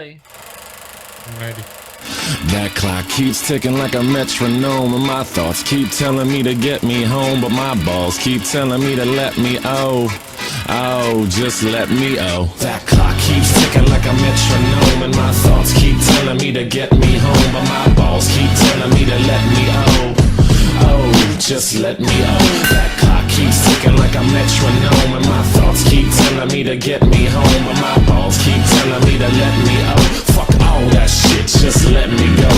Alrighty. That clock keeps ticking like a metronome, and my thoughts keep telling me to get me home, but my balls keep telling me to let me just let me That clock keeps ticking like a metronome, and my thoughts keep telling me to get me home, but my balls keep telling me to let me just let me That clock keeps ticking like a metronome, and my thoughts keep telling me to get me home, but my balls keep telling me to let me Fuck all that shit, just let me go.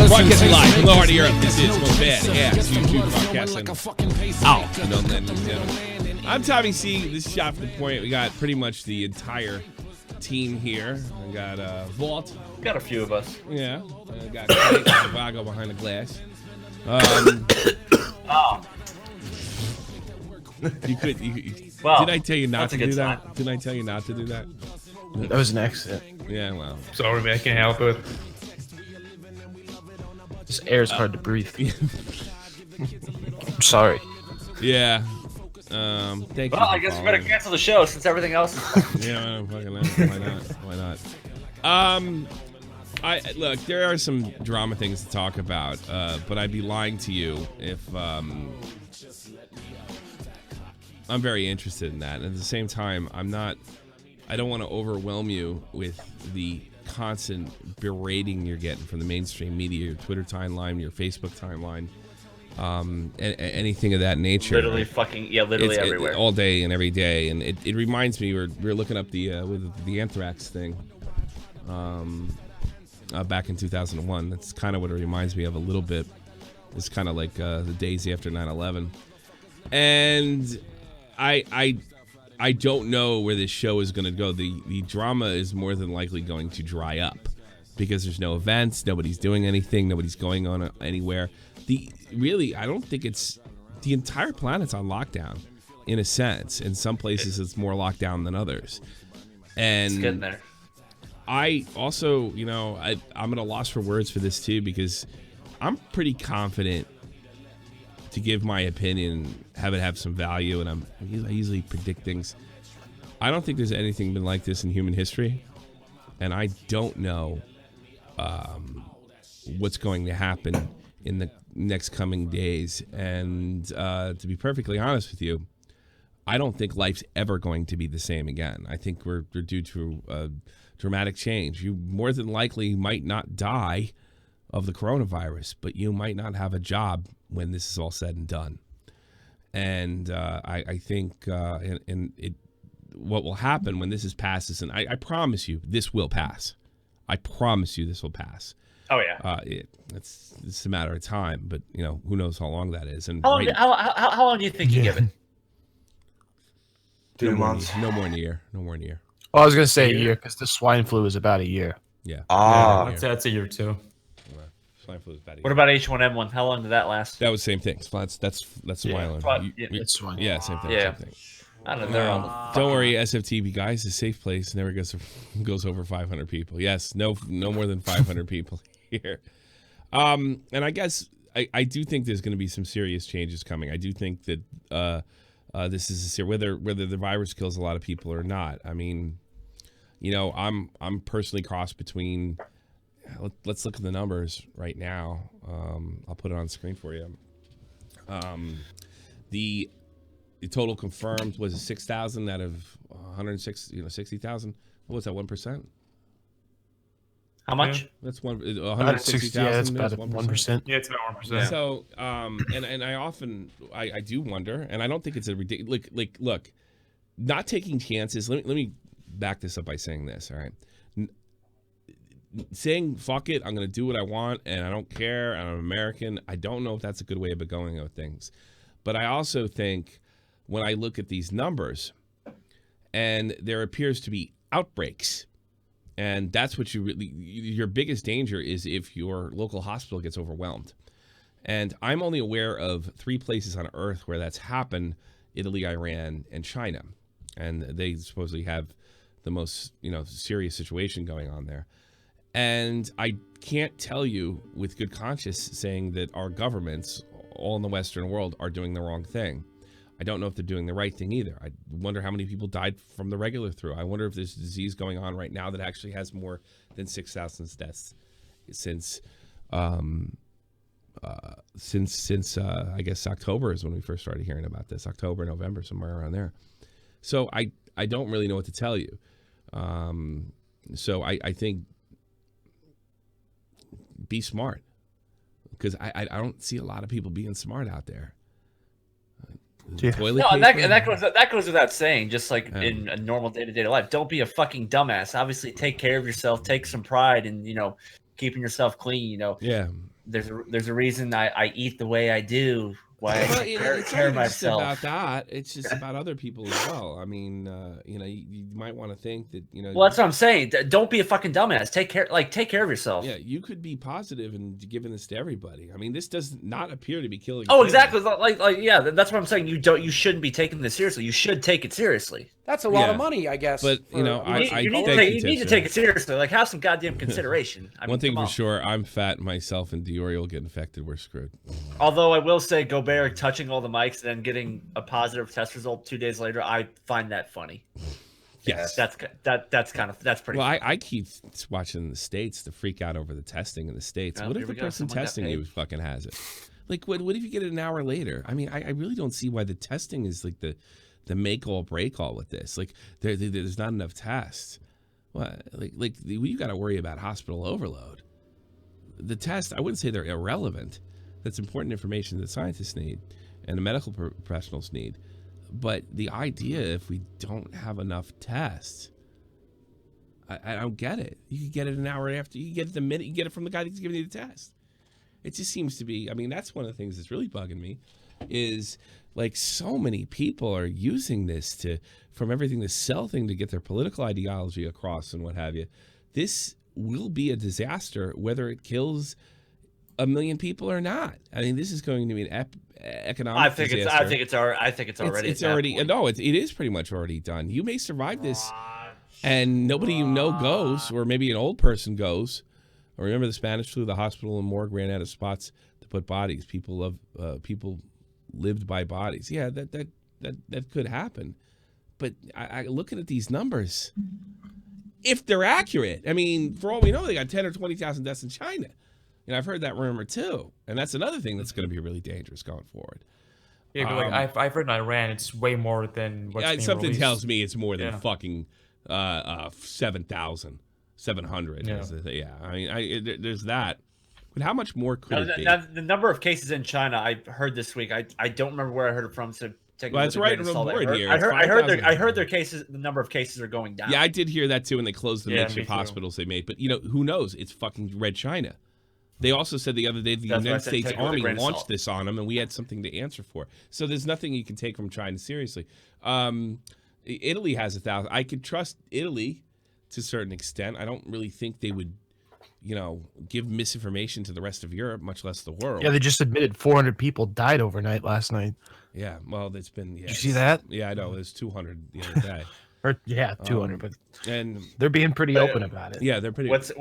Broadcasting live from the heart of Europe. This is Most Bad Ass YouTube Broadcasting. I'm Tommy C. This is Shot for the Point. We got pretty much the entire team here. We got Vault. Got a few of us. Yeah. Got Vago behind the glass. Well, did I tell you not to do that? Time. Did I tell you not to do that? That was an accident. Yeah, well. Sorry, man. I can't help it. This air is hard to breathe. I'm sorry. Yeah. Thank you. Well, I guess we better cancel the show since everything else is. Yeah, why not? Look, there are some drama things to talk about, but I'd be lying to you if I'm very interested in that. And at the same time, I don't want to overwhelm you with the constant berating you're getting from the mainstream media, your Twitter timeline, your Facebook timeline, anything of that nature. Literally literally everywhere. All day and every day. And it reminds me, we're looking up the anthrax thing back in 2001. That's kind of what it reminds me of a little bit. It's kind of like the days after 9/11. And I don't know where this show is going to go. The drama is more than likely going to dry up because there's no events, nobody's doing anything, nobody's going on anywhere. I don't think the entire planet's on lockdown in a sense. In some places, it's more lockdown than others. And it's getting there. I also, I'm at a loss for words for this too because I'm pretty confident to give my opinion, have some value, and I usually predict things. I don't think there's anything been like this in human history, and I don't know what's going to happen in the next coming days. And to be perfectly honest with you, I don't think life's ever going to be the same again. I think we're due to a dramatic change. You more than likely might not die of the coronavirus, but you might not have a job when this is all said and done. And I think what will happen when this is passes, and I promise you this will pass. I promise you this will pass. Oh yeah. It's a matter of time, but who knows how long that is. And how long do you think you give it? 2 months. No more than a year. Well, I was gonna say a year because the swine flu is about a year. Yeah. That's a year too. Swine flu is about a year. What about H1N1? How long did that last? That was the same thing. So that's Wyland. It's swine. Yeah, same thing. Yeah. Same thing. I don't know. They're on Don't worry, SFTP guys, a safe place never goes over 500 people. Yes, no more than 500 people here. And I guess I do think there's going to be some serious changes coming. I do think that this is whether the virus kills a lot of people or not. I mean, I'm personally crossed between. Let's look at the numbers right now. I'll put it on screen for you. The total confirmed was 6,000 out of 60,000. What was that? 1%? How much? Yeah, that's 160,000. Yeah, that's about 1%. Yeah, it's about 1%. So, and I do wonder, and I don't think it's a ridiculous. Look, not taking chances. Let me back this up by saying this. All right. Saying fuck it, I'm gonna do what I want and I don't care, and I'm American. I don't know if that's a good way of going with things, but I also think when I look at these numbers, and there appears to be outbreaks, and that's what your biggest danger is if your local hospital gets overwhelmed. And I'm only aware of 3 places on Earth where that's happened: Italy, Iran, and China, and they supposedly have the most serious situation going on there. And I can't tell you with good conscience saying that our governments, all in the Western world, are doing the wrong thing. I don't know if they're doing the right thing either. I wonder how many people died from the regular flu. I wonder if there's a disease going on right now that actually has more than 6,000 deaths since I guess October is when we first started hearing about this. October, November, somewhere around there. So I don't really know what to tell you. So I think be smart, because I don't see a lot of people being smart out there. Toilet No, paper? and that goes without saying. Just like in a normal day-to-day life, don't be a fucking dumbass. Obviously, take care of yourself. Take some pride in keeping yourself clean. Yeah. There's a reason I eat the way I do. Why I take It's care not of just myself. about that. It's just about other people as well. I mean, you might want to think that, Well, that's what I'm saying. Don't be a fucking dumbass. Take care of yourself. Yeah, you could be positive and giving this to everybody. I mean, this does not appear to be killing. Oh, people. exactly. Like, yeah. That's what I'm saying. You shouldn't be taking this seriously. You should take it seriously. That's a lot of money, I guess. But You need to take it seriously. Like, have some goddamn consideration. I mean, one thing come for on. sure, I'm fat myself, and Diori will get infected. We're screwed. Although I will say, Gobert touching all the mics and then getting a positive test result 2 days later, I find that funny. Yes, that's pretty. Well, I keep watching the States to freak out over the testing in the States. Oh, What here if the we go. person Someone got testing paid. you fucking has it? Like, what if you get it an hour later? I mean, I really don't see why the testing is like the make all break all with this. Like, there's not enough tests. Well, you got to worry about hospital overload. The tests, I wouldn't say they're irrelevant. That's important information that scientists need and the medical professionals need. But the idea, if we don't have enough tests, I don't get it. You could get it an hour after. You can get it the minute you get it from the guy that's giving you the test. It just seems to be, I mean, that's one of the things that's really bugging me is like so many people are using this from everything the cell thing to get their political ideology across and what have you. This will be a disaster whether it kills 1 million people or not. I mean, this is going to be an economic disaster. I think it's already. It's already. No, it is pretty much already done. You may survive this, and nobody you know goes, or maybe an old person goes. Or remember the Spanish flu? The hospital and morgue ran out of spots to put bodies. People lived by bodies. Yeah, that could happen. But I looking at these numbers, if they're accurate, I mean, for all we know, they got 10 or 20,000 deaths in China. And I've heard that rumor too, and that's another thing that's going to be really dangerous going forward. Yeah, but like I've heard in Iran, it's way more than what's being something released. tells me it's more than fucking 7,700. Yeah, I mean, there's that. But how much more could it be? The number of cases in China I heard this week. I don't remember where I heard it from. So take Well, a that's look right at on the board here. I heard It's their cases. The number of cases are going down. Yeah, I did hear that too, and they closed the Yeah, makeshift me too. hospitals they made. But who knows? It's fucking Red China. They also said the other day the That's why I United said States take it with a Army grain of launched salt. this on them, and we had something to answer for. So there's nothing you can take from China seriously. Italy has 1,000. I could trust Italy to a certain extent. I don't really think they would, give misinformation to the rest of Europe, much less the world. Yeah, they just admitted 400 people died overnight last night. Yeah, well, it's been. Yeah, Did you see that? Yeah, I know. There's 200 the other day. Or 200, but And they're being pretty open about it. yeah, they're pretty. What was the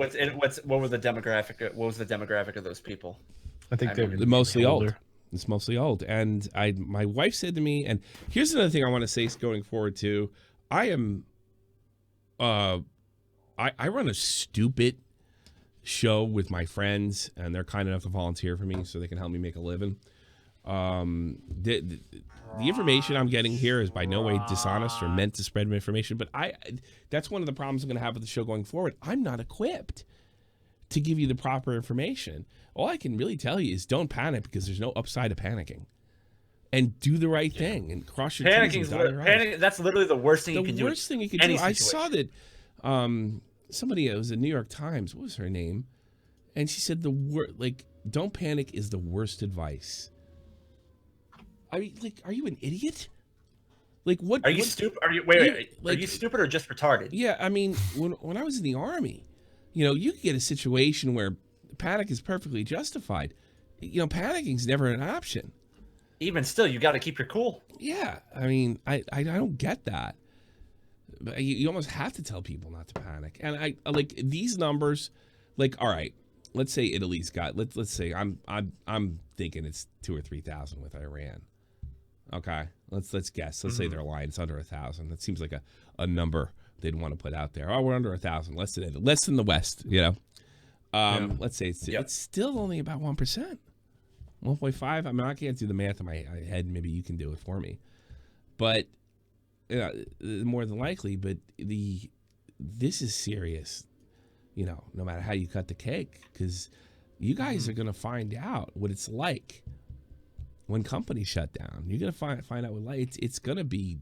demographic? What was the demographic of those people? I think they're mostly older. old. It's mostly old. And my wife said to me, and here's another thing I want to say going forward too. I am, I run a stupid show with my friends, and they're kind enough to volunteer for me so they can help me make a living. The information I'm getting here is by no way dishonest or meant to spread information, but that's one of the problems I'm going to have with the show going forward. I'm not equipped to give you the proper information. All I can really tell you is don't panic, because there's no upside to panicking. And do the right thing and cross your T's and dot your I's. That's literally the worst thing you can do. The worst thing you can do. I saw that somebody, it was the New York Times, what was her name? And she said don't panic is the worst advice. I mean, are you an idiot? What? Are you stupid? Are you stupid or just retarded? Yeah, I mean, when I was in the Army, you could get a situation where panic is perfectly justified. Panicking is never an option. Even still, you got to keep your cool. Yeah, I mean, I don't get that. But you almost have to tell people not to panic. And I like these numbers. All right, let's say Italy's got. Let's say I'm thinking it's 2,000 or 3,000 with Iran. Okay, Let's guess. Let's say they're lying. It's under 1,000. That seems like a number they'd want to put out there. Oh, we're under 1,000. Less than the West. You know. Let's say it's still only about 1%. 1.5. I mean, I can't do the math in my head. Maybe you can do it for me. But more than likely. But this is serious. You know, no matter how you cut the cake, because you guys are gonna find out what it's like when companies shut down. You're gonna find out what it's gonna be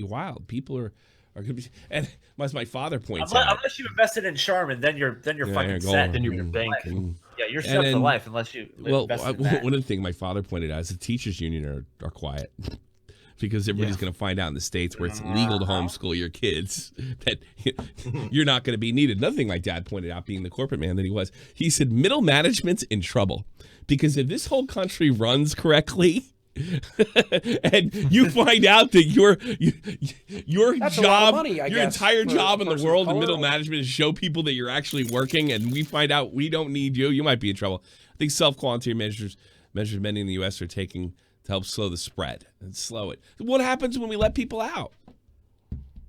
wild. People are gonna be, and as my father points out, unless you invested in Charmin, then you're fucking set. Then you're banking. Yeah, you're set for life unless you invest in that. One of the things my father pointed out is the teachers union are quiet. Because everybody's going to find out in the States where it's legal to homeschool your kids that you're not going to be needed. Another thing my dad pointed out, being the corporate man that he was, he said middle management's in trouble. Because if this whole country runs correctly and you find out that your job, money, your entire job in the world in middle management is show people that you're actually working, and we find out we don't need you, you might be in trouble. I think self-quarantine measures many in the U.S. are taking to help slow the spread and slow it. What happens when we let people out?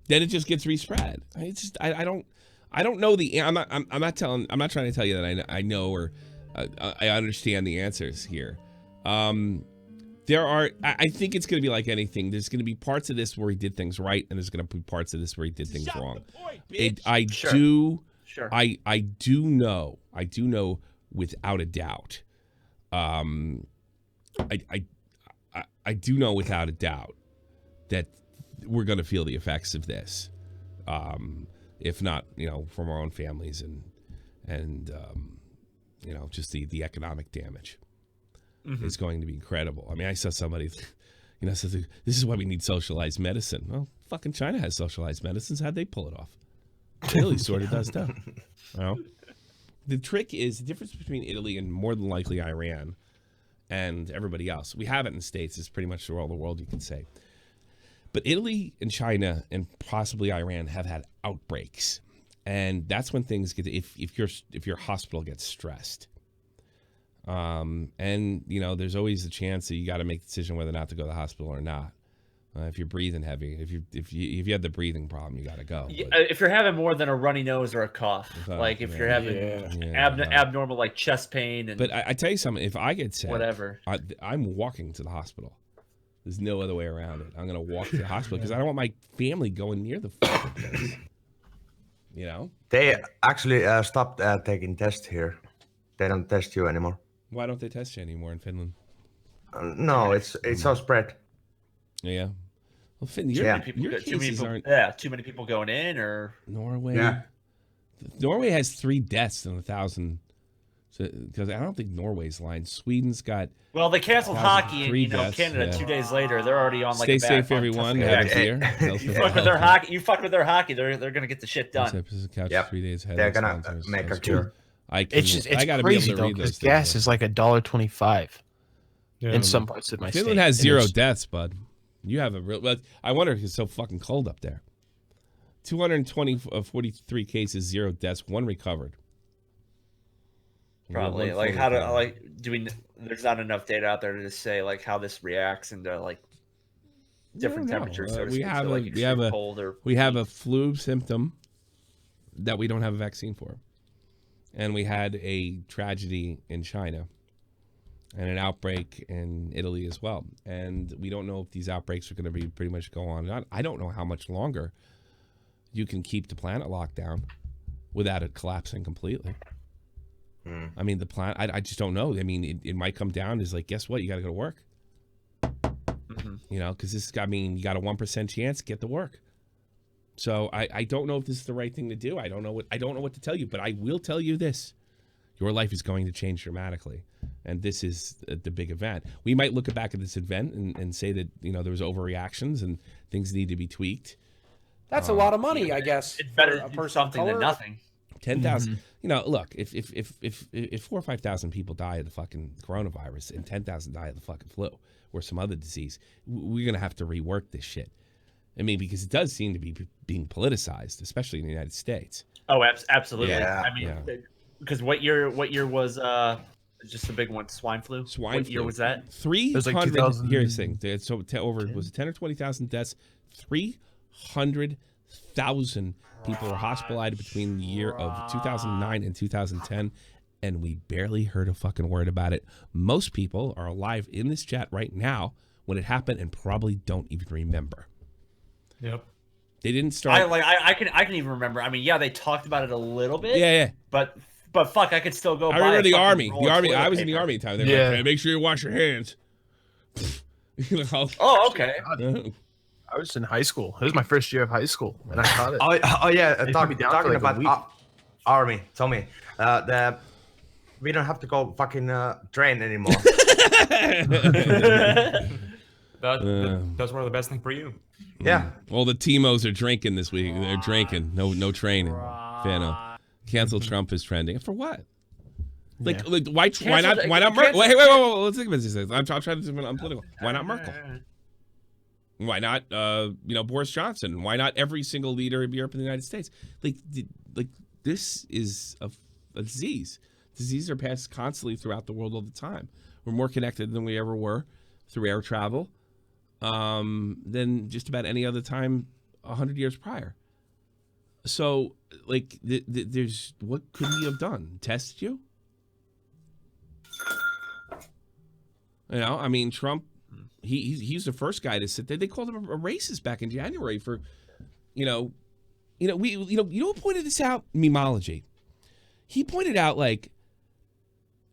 Then it just gets respread. It's just I don't know the. I'm not trying to tell you that I know or I understand the answers here. There are. I think it's going to be like anything. There's going to be parts of this where he did things right, and there's going to be parts of this where he did things wrong. I do know without a doubt. I do know without a doubt that we're going to feel the effects of this, if not, from our own families and just the economic damage is going to be incredible. I mean, I saw somebody, said, this is why we need socialized medicine. Well, fucking China has socialized medicines. How'd they pull it off? Italy sort of does too. The trick is the difference between Italy and more than likely Iran and everybody else. We have it in the States. It's pretty much all the world, you can say. But Italy and China and possibly Iran have had outbreaks. And that's when things get, if your hospital gets stressed. And, there's always a chance that you got to make the decision whether or not to go to the hospital or not. If you're breathing heavy, if you have the breathing problem, you got to go. Yeah, if you're having more than a runny nose or a cough, like if you're having abnormal like chest pain, and but I tell you something, if I get sick, whatever, I'm walking to the hospital. There's no other way around it. I'm gonna walk to the hospital because I don't want my family going near the fucking place. They actually stopped taking tests here. They don't test you anymore. Why don't they test you anymore in Finland? No, it's all spread. Yeah. Well, Finn, too many people going in, or Norway. Yeah. Norway has 3 deaths in 1,000. Because I don't think Norway's lying. Sweden's got. Well, they canceled hockey in Canada 2 days later. They're already on like. Stay safe, everyone. Have a beer. You fuck with their hockey. You fuck with their hockey. They're gonna get the shit done. Yep. 3 days ahead. They're gonna make a cure. It's crazy though, because gas is like $1.25 in some parts of my state. Finland has 0 deaths, bud. You have a real. But I wonder if it's so fucking cold up there. 243 cases, 0 deaths, 1 recovered. Probably there's not enough data out there to say like how this reacts into like different temperatures. So we have a flu symptom that we don't have a vaccine for, and we had a tragedy in China and an outbreak in Italy as well. And we don't know if these outbreaks are going to be pretty much go on. I don't know how much longer you can keep the planet locked down without it collapsing completely. I mean, the planet, I just don't know. I mean, it might come down as like, guess what? You got to go to work. Because you got a 1% chance, get to work. So I don't know if this is the right thing to do. I don't know what to tell you, but I will tell you this. Your life is going to change dramatically. And this is the big event. We might look back at this event and say that, there was overreactions and things need to be tweaked. That's a lot of money, I guess. It's better to do something than nothing. 10,000. Look, if 4,000 or 5,000 people die of the fucking coronavirus and 10,000 die of the fucking flu or some other disease, we're going to have to rework this shit. I mean, because it does seem to be being politicized, especially in the United States. Oh, absolutely. Yeah. I mean, because what year was Just a big one. Swine flu. Swine what flu. year was that? 300. Like 2000. Here's the thing. So over was it 10 or 20,000 deaths? 300,000 people were hospitalized between the year of 2009 and 2010, and we barely heard a fucking word about it. Most people are alive in this chat right now when it happened and probably don't even remember. Yep. They didn't start. I can even remember. I mean, yeah, they talked about it a little bit. Yeah. But fuck, I could still go. I remember the army. The army. I was in the army at the time. They were like, hey, make sure you wash your hands. Oh, okay. I was in high school. It was my first year of high school, and I caught it. Oh yeah, talking like about army. Tell me, we don't have to go fucking train anymore. That's one of the best things for you. Yeah. Well, the Timos are drinking this week. They're drinking. No training. Fano. Cancel Trump is trending. For what? Like why not Merkel? Wait. Let's think about this. I'm trying to do I'm political. Why not Merkel? Why not Boris Johnson? Why not every single leader of Europe and the United States? Like this is a disease. Diseases are passed constantly throughout the world all the time. We're more connected than we ever were through air travel than just about any other time 100 years prior. So, like, there's what could we have done? Test you? You know, I mean, Trump. He's the first guy to sit there. They called him a racist back in January for, you who pointed this out? Memology. He pointed out like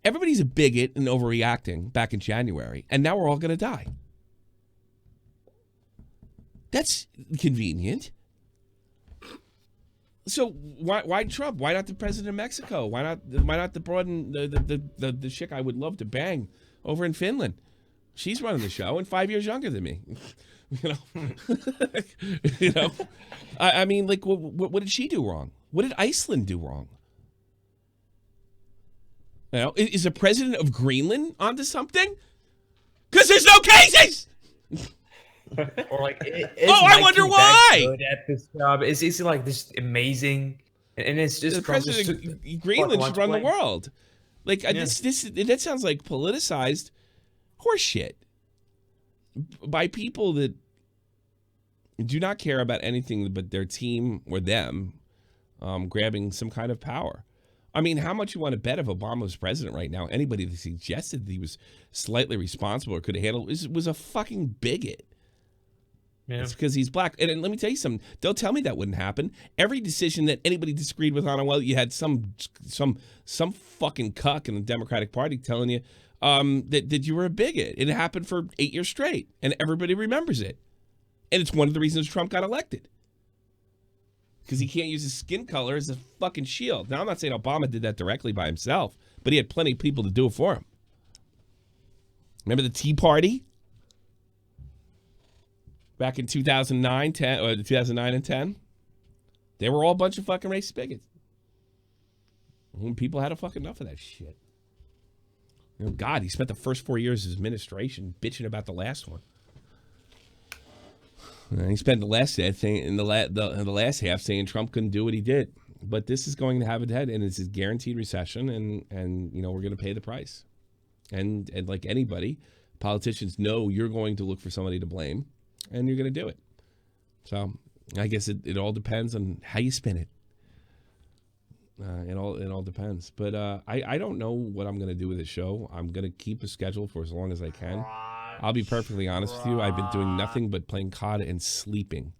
everybody's a bigot and overreacting back in January, and now we're all gonna die. That's convenient. So why Trump? Why not the president of Mexico? Why not the broad the chick I would love to bang over in Finland? She's running the show and 5 years younger than me. I mean, like, what did she do wrong? What did Iceland do wrong? You know, is the president of Greenland onto something? Because there's no cases. Or like, I wonder why. Good at this job? Is he like this amazing? And it's just the president of Greenland should run the world. Like that sounds like politicized horseshit by people that do not care about anything but their team or them grabbing some kind of power. I mean, how much you want to bet if Obama was president right now? Anybody that suggested that he was slightly responsible or could have handled was a fucking bigot. Yeah. It's because he's black. And let me tell you something. Don't tell me that wouldn't happen. Every decision that anybody disagreed with on, well, you had some fucking cuck in the Democratic Party telling you that you were a bigot. It happened for 8 years straight, and everybody remembers it. And it's one of the reasons Trump got elected. Because he can't use his skin color as a fucking shield. Now, I'm not saying Obama did that directly by himself, but he had plenty of people to do it for him. Remember the Tea Party? Back in 2009 and 10? They were all a bunch of fucking racist bigots. And people had fucking enough of that shit. You know, God, he spent the first 4 years of his administration bitching about the last one. And he spent the last the last half saying Trump couldn't do what he did. But this is going to have a head, and it's a guaranteed recession, and we're going to pay the price. And like anybody, politicians know you're going to look for somebody to blame, and you're going to do it. So I guess it all depends on how you spin it. It all depends. But I don't know what I'm going to do with this show. I'm going to keep a schedule for as long as I can. I'll be perfectly honest with you. I've been doing nothing but playing COD and sleeping.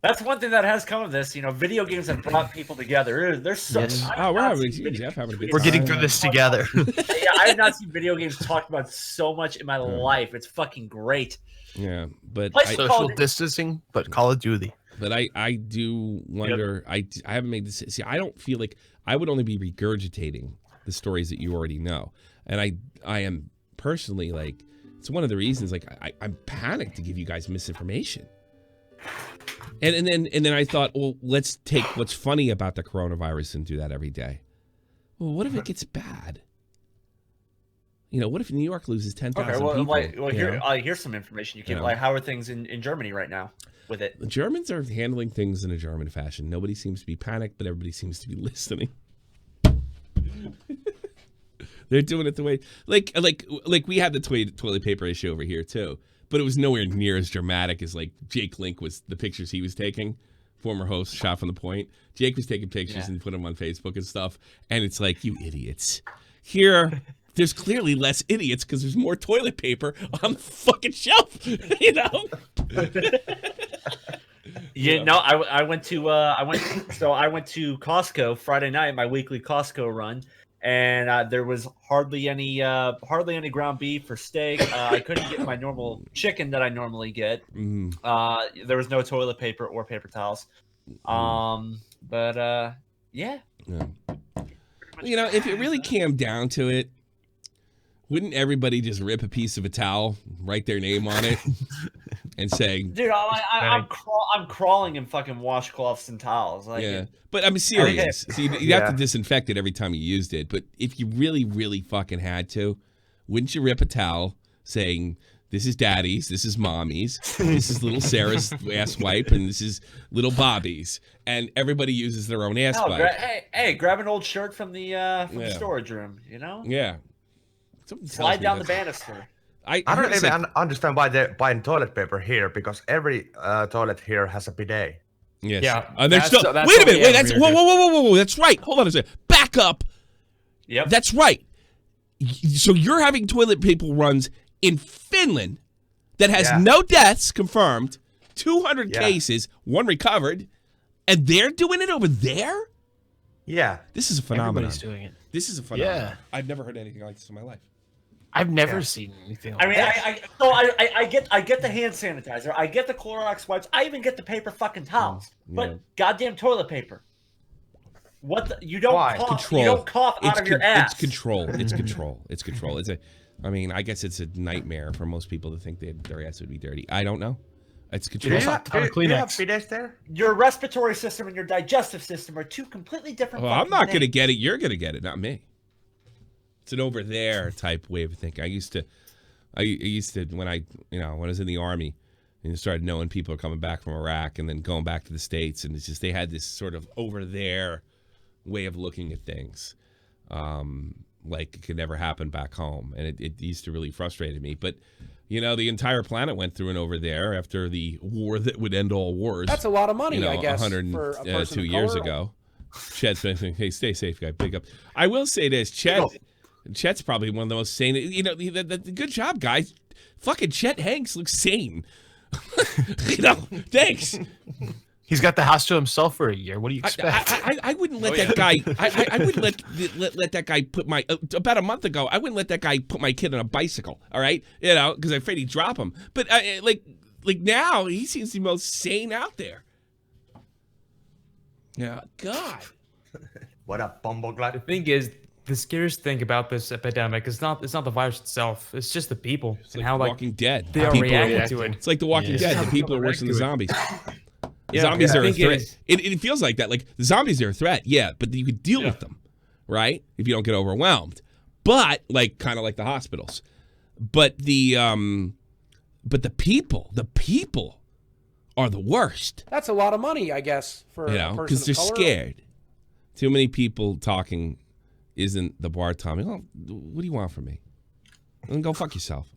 That's one thing that has come of this. You know, video games have brought people together. There's so we're getting through this together. Yeah, I have not seen video games talked about so much in my life. It's fucking great. Yeah, but social distancing, but Call of Duty. But I do wonder. Yep. I haven't made this. See, I don't feel like I would only be regurgitating the stories that you already know, and I am personally like it's one of the reasons like I'm panicked to give you guys misinformation. And then I thought, well, let's take what's funny about the coronavirus and do that every day. Well, what if it gets bad? You know, what if New York loses 10,000 people? Here's some information you can. Like, how are things in Germany right now with it? The Germans are handling things in a German fashion. Nobody seems to be panicked, but everybody seems to be listening. They're doing it the way like we had the toilet paper issue over here too, but it was nowhere near as dramatic as like Jake Link was the pictures he was taking. Former host, shot from the point. Jake was taking pictures and put them on Facebook and stuff, and it's like, you idiots. Here, there's clearly less idiots because there's more toilet paper on the fucking shelf. You know. I went to Costco Friday night, my weekly Costco run, and there was hardly any ground beef or steak. I couldn't get my normal chicken that I normally get. There was no toilet paper or paper towels. Yeah. You know, if it really came down to it, wouldn't everybody just rip a piece of a towel, write their name on it, and say, "Dude, I'm crawling in fucking washcloths and towels." Like, yeah, but I'm serious. So you have to disinfect it every time you used it. But if you really, really fucking had to, wouldn't you rip a towel saying, "This is Daddy's, this is Mommy's, this is little Sarah's ass wipe, and this is little Bobby's," and everybody uses their own ass wipe. Hey, grab an old shirt from the storage room. You know? Yeah. Slide down the banister. I don't even understand why they're buying toilet paper here, because every toilet here has a bidet. Yes. Yeah. Wait a minute. Wait. That's whoa. That's right. Hold on a second. Back up. Yep. That's right. So you're having toilet paper runs in Finland that has no deaths confirmed, 200 cases, 1 recovered, and they're doing it over there? Yeah. This is a phenomenon. Everybody's doing it. This is a phenomenon. Yeah. I've never heard anything like this in my life. I've never seen anything like I get the hand sanitizer, I get the Clorox wipes, I even get the paper fucking towels, but goddamn toilet paper. You don't cough out of your ass. It's control. It's control. It's control. I guess it's a nightmare for most people to think their ass would be dirty. I don't know. It's control. Do you have bidets there? Your respiratory system and your digestive system are two completely different. Well, I'm not going to get it. You're going to get it, not me. It's an over there type way of thinking. I used to when I was in the Army and started knowing people are coming back from Iraq and then going back to the States, and it's just they had this sort of over there way of looking at things, like it could never happen back home, and it used to really frustrate me. But the entire planet went through an over there after the war that would end all wars. That's a lot of money, I guess, 102 years ago. Chet's been saying, hey, stay safe, guy. Big up. I will say this, Chet's probably one of the most sane. The good job, guys. Fucking Chet Hanks looks sane. Thanks. He's got the house to himself for a year. What do you expect? I wouldn't let that guy. I wouldn't let that guy put my. About a month ago, I wouldn't let that guy put my kid on a bicycle. All right, because I'm afraid he'd drop him. But like now, he seems the most sane out there. Yeah, God. What a bumbleglut. The thing is, the scariest thing about this epidemic is not the virus itself. It's just the people and how Walking Dead. They are reacting to it. It's like The Walking Dead. The people are worse than the zombies. Zombies are a threat. It feels like that. Like the zombies are a threat, but you could deal with them, right? If you don't get overwhelmed. But kind of like the hospitals. But the people are the worst. That's a lot of money, I guess, for a person because they're color. scared. Too many people talking isn't the bar, Tommy. Oh, what do you want from me? Then go fuck yourself.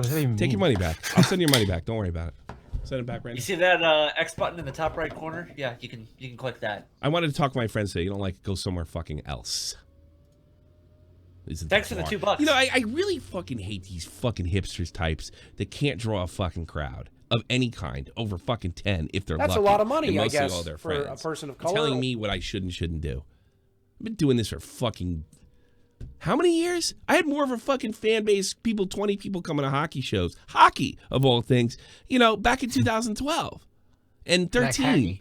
Take your money back. I'll send your money back. Don't worry about it. Send it back right now. You see that X button in the top right corner? Yeah, you can click that. I wanted to talk to my friends today. You don't like it, go somewhere fucking else. Thanks for the $2. I really fucking hate these fucking hipsters types that can't draw a fucking crowd of any kind over fucking 10 if they're lucky. That's a lot of money, I guess, all their for friends. a person of color. Telling me what I should and shouldn't do. I've been doing this for fucking how many years? I had more of a fucking fan base, 20 people coming to hockey shows. Hockey, of all things, back in 2012 and 13.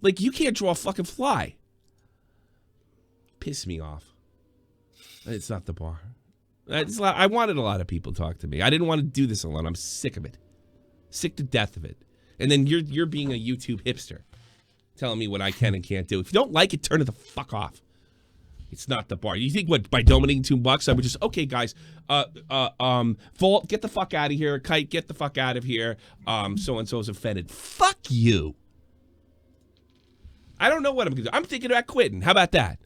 Like, you can't draw a fucking fly. Piss me off. It's not the bar. I wanted a lot of people to talk to me. I didn't want to do this alone. I'm sick of it. Sick to death of it. And then you're being a YouTube hipster, telling me what I can and can't do. If you don't like it, turn it the fuck off. It's not the bar. You think by donating $2, I would just, okay, guys, Volt, get the fuck out of here. Kite, get the fuck out of here. So-and-so's offended. Fuck you. I don't know what I'm going to do. I'm thinking about quitting. How about that?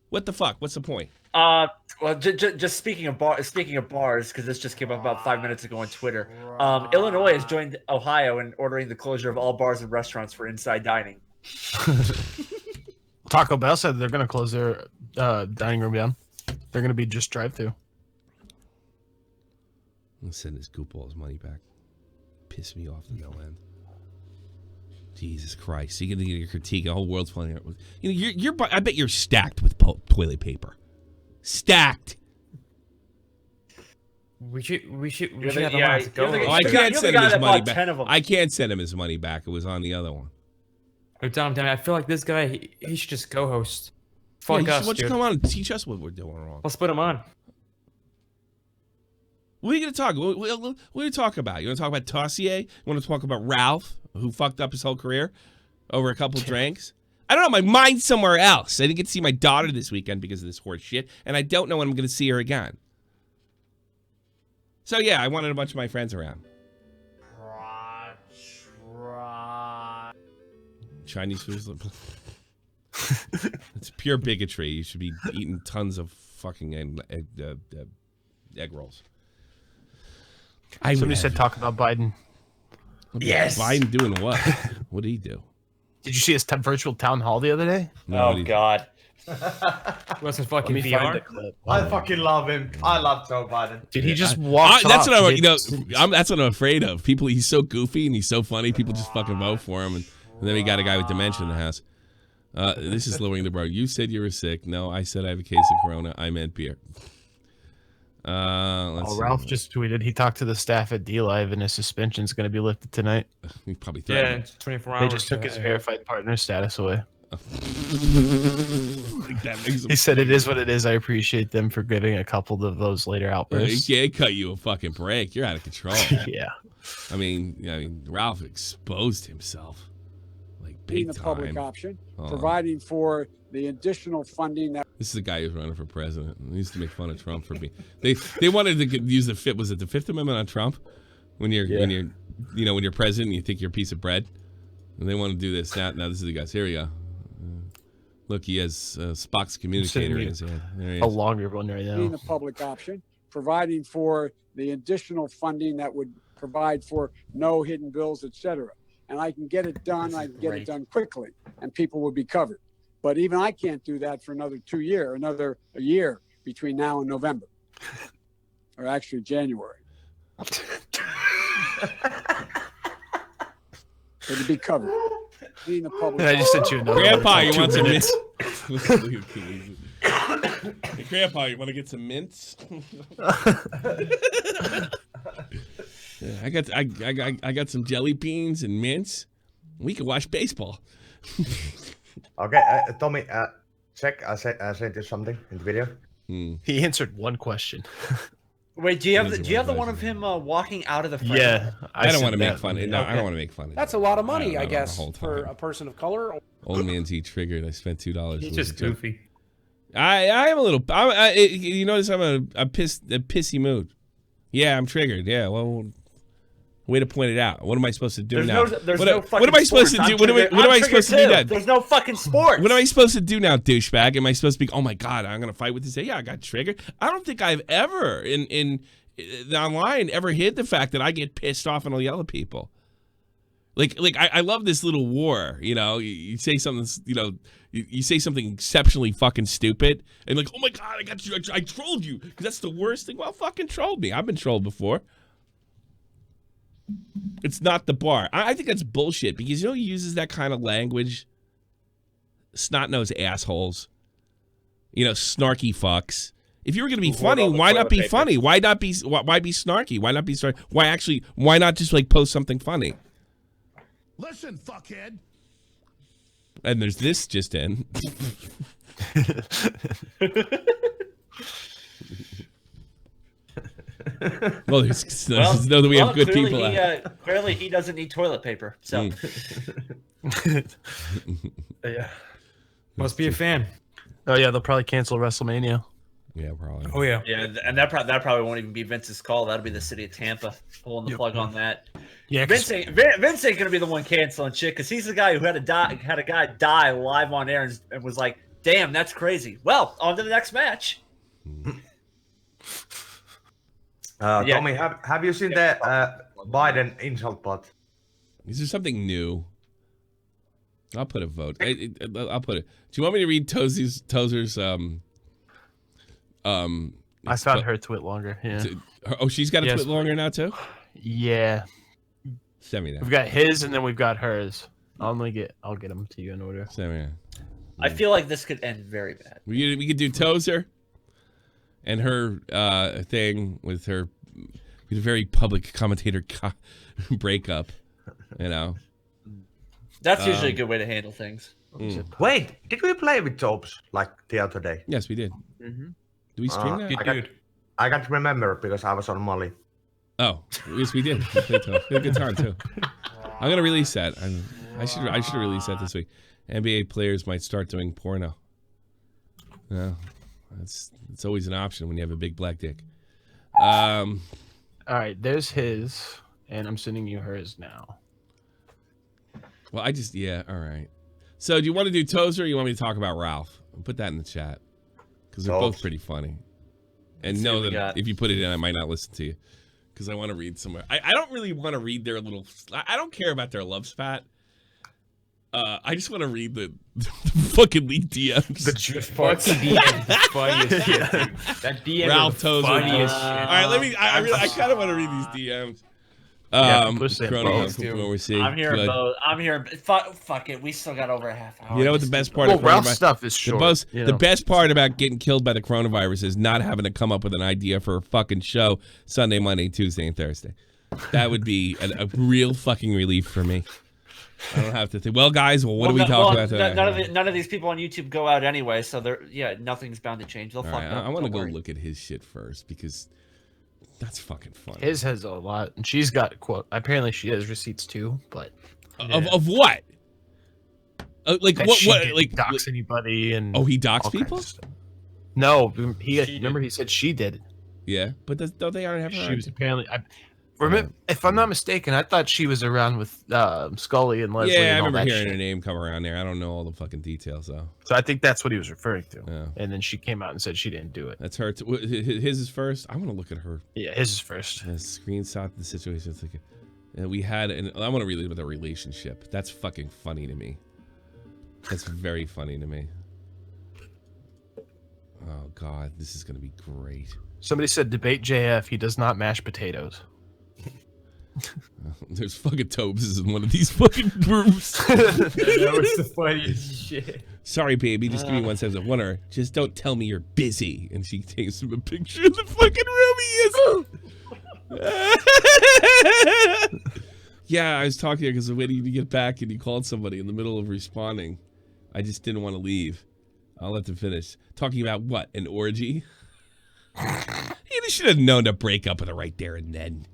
What the fuck? What's the point? Well, just speaking of bars, because this just came up about 5 minutes ago on Twitter. Illinois has joined Ohio in ordering the closure of all bars and restaurants for inside dining. Taco Bell said they're going to close their dining room down. They're going to be just drive-through. I'm gonna send this goofball his money back. Piss me off to no end. Jesus Christ! You can get your critique. The whole world's playing. You know, I bet you're stacked with toilet paper. Stacked. We should have him on. Oh, I can't send him his money back. I can't send him his money back. It was on the other one. Damn, I feel like this guy, he should just co-host. Fuck us, Why don't you dude. come on and teach us what we're doing wrong? Let's put him on. What are you going to talk about? What are you talk about? You want to talk about Tossier? You want to talk about Ralph, who fucked up his whole career over a couple drinks? I don't know. My mind's somewhere else. I didn't get to see my daughter this weekend because of this horse shit, and I don't know when I'm going to see her again. So, yeah, I wanted a bunch of my friends around. Chinese food. It's pure bigotry. You should be eating tons of fucking egg rolls. Somebody said talk about Biden. Yes. Biden doing what? What did he do? Did you see his virtual town hall the other day? No, God. Wasn't fucking VR. I fucking love him. I love Joe Biden. Dude, he just walked That's off. what that's what I'm afraid of. People, he's so goofy and he's so funny. People just fucking vote for him, and then we got a guy with dementia in the house. This is lowering the bar. You said you were sick. No, I said I have a case of corona. I meant beer. Ralph just tweeted he talked to the staff at D-Live and his suspension's going to be lifted tonight. He probably Yeah, it's 24 hours. They just took his verified partner status away. That makes him He said it is what it is. I appreciate them for giving a couple of those later outbursts. He can't cut you a fucking break. You're out of control. Yeah. I mean, Ralph exposed himself like big being the time. public option, providing for the additional funding that. This is the guy who's running for president. He used to make fun of Trump for being. They wanted to use the fifth. Was it the Fifth Amendment on Trump? When you're president, and you think you're a piece of bread, and they want to do this. Now this is the guys. Here we go. Look, he has Spock's communicator in his hand. There he is. A longer one right now. Being the public option, providing for the additional funding that would provide for no hidden bills, etc. And I can get it done. I can get it done quickly, and people will be covered. But even I can't do that for another a year between now and November, or actually January. It'll be covered. Being the public. I just sent you another. Grandpa, you want some minutes? Hey, Grandpa, you want to get some mints? I got some jelly beans and mints. We can watch baseball. Okay, Tommy, check. I sent you something in the video. He answered one question. Wait, do you have the one of him walking out of the frame? Yeah, I don't want to make fun. No, I don't want to make fun. That's a lot of money, I guess, for a person of color. Old man's eat triggered. I spent $2. He's just goofy. I am a little. You notice I'm a pissy mood. Yeah, I'm triggered. Yeah, well, way to point it out. What am I supposed to do now? What am I supposed to do? What am I supposed to do now? There's no fucking sports. What am I supposed to do now, douchebag? Am I supposed to be? Oh my god, I'm gonna fight with this. Yeah, I got triggered. I don't think I've ever in online ever hid the fact that I get pissed off and I'll yell at people. Like I love this little war. You know, you say something. You know, you say something exceptionally fucking stupid, and like, oh my god, I got you. I trolled you because that's the worst thing. Well, fucking trolled me. I've been trolled before. It's not the bar. I think that's bullshit because he uses that kind of language. Snot-nosed assholes. Snarky fucks. If you were going to be funny, why not be funny? Why not be? Why be snarky? Why not be snarky? Why not just post something funny? Listen, fuckhead. And there's this just in. Well, there's know that we have good people. Clearly, he doesn't need toilet paper. So, Yeah, must be a fan. Oh yeah, they'll probably cancel WrestleMania. Yeah, probably. Oh yeah. Yeah, and that probably won't even be Vince's call. That'll be the city of Tampa pulling the plug on that. Yeah, Vince ain't gonna be the one canceling shit because he's the guy who had a guy die live on air and was like, "Damn, that's crazy." Well, on to the next match. Tommy, have you seen the Biden insult bot? Is there something new? I'll put a vote. I'll put it. Do you want me to read Tozer's I found her twit longer. Yeah. Oh, she's got a twit longer now too? Yeah. Send me that. We've got his and then we've got hers. I'll get them to you in order. Send me that. I feel like this could end very bad. We could do Tozer and her thing with her very public commentator breakup. You know. That's usually a good way to handle things. Wait, did we play with Topes like the other day? Yes, we did. Mm-hmm. Do we stream that? I can't remember because I was on Molly. Oh, yes, we did. We had a good time too. I'm gonna release that. I should release that this week. NBA players might start doing porno. Yeah, it's always an option when you have a big black dick. All right, there's his, and I'm sending you hers now. Well, all right. So, do you want to do Tozer or you want me to talk about Ralph? I'll put that in the chat because they're both pretty funny. And know that if you put it in, I might not listen to you because I want to read somewhere. I don't really want to read their little. I don't care about their love spat. I just want to read the fucking leaked DMs. The truth part. DM is funny as shit. That DM Ralph is Tozer. funny as shit. All right, let me. I kind of want to read these DMs. I'm here both. I'm here. Fuck it. We still got over a half hour. You know what the best part of Ralph's stuff is short. The best part about getting killed by the coronavirus is not having to come up with an idea for a fucking show Sunday, Monday, Tuesday, and Thursday. That would be a real fucking relief for me. I don't have to think. Well, guys, what do we talk about today? None of these people on YouTube go out anyway, so nothing's bound to change. They'll fuck up. I want to go look at his shit first because that's fucking funny. His has a lot, and she's got quote. Apparently, she has receipts too, but of what? Like that what? Like dox anybody and he doxed people? No, he said she did it. Yeah, but don't they already have her? She was apparently. If I'm not mistaken, I thought she was around with Scully and Leslie. Yeah, and I all remember that hearing shit. her name come around there. I don't know all the fucking details though. So I think that's what he was referring to. Yeah. And then she came out and said she didn't do it. That's her. His is first. I want to look at her. Yeah, his is first. Screenshot the situation. It's like, we had, and I want to relive with a relationship. That's fucking funny to me. That's very funny to me. Oh God, this is gonna be great. Somebody said debate JF. He does not mash potatoes. There's fucking Tobes in one of these fucking groups. That was the funniest shit. Sorry, baby. Just give me 1 second. Wonder. Just don't tell me you're busy. And she takes him a picture of the fucking room he is. Yeah, I was talking to her because I was waiting to get back, and he called somebody in the middle of responding. I just didn't want to leave. I'll let them finish. Talking about what? An orgy? You should have known to break up with her right there and then.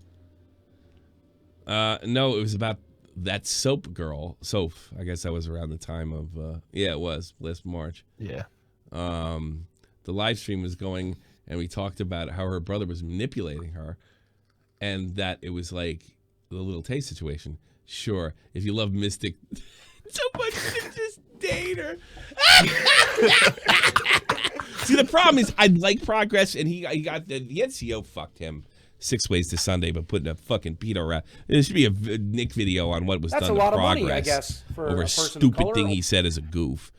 No, it was about that soap girl. Soap. I guess that was around the time of, it was last March. Yeah. The live stream was going, and we talked about how her brother was manipulating her, and that it was like the little Tay situation. Sure, if you love Mystic so much, you just date her. See, the problem is I'd like Progress, and he got the NCO fucked him. 6 ways to Sunday, but putting a fucking pedo rap. There should be a Nick video on what was done to Progress. That's a lot of money, I guess, for over a a person stupid of color. thing he said as a goof.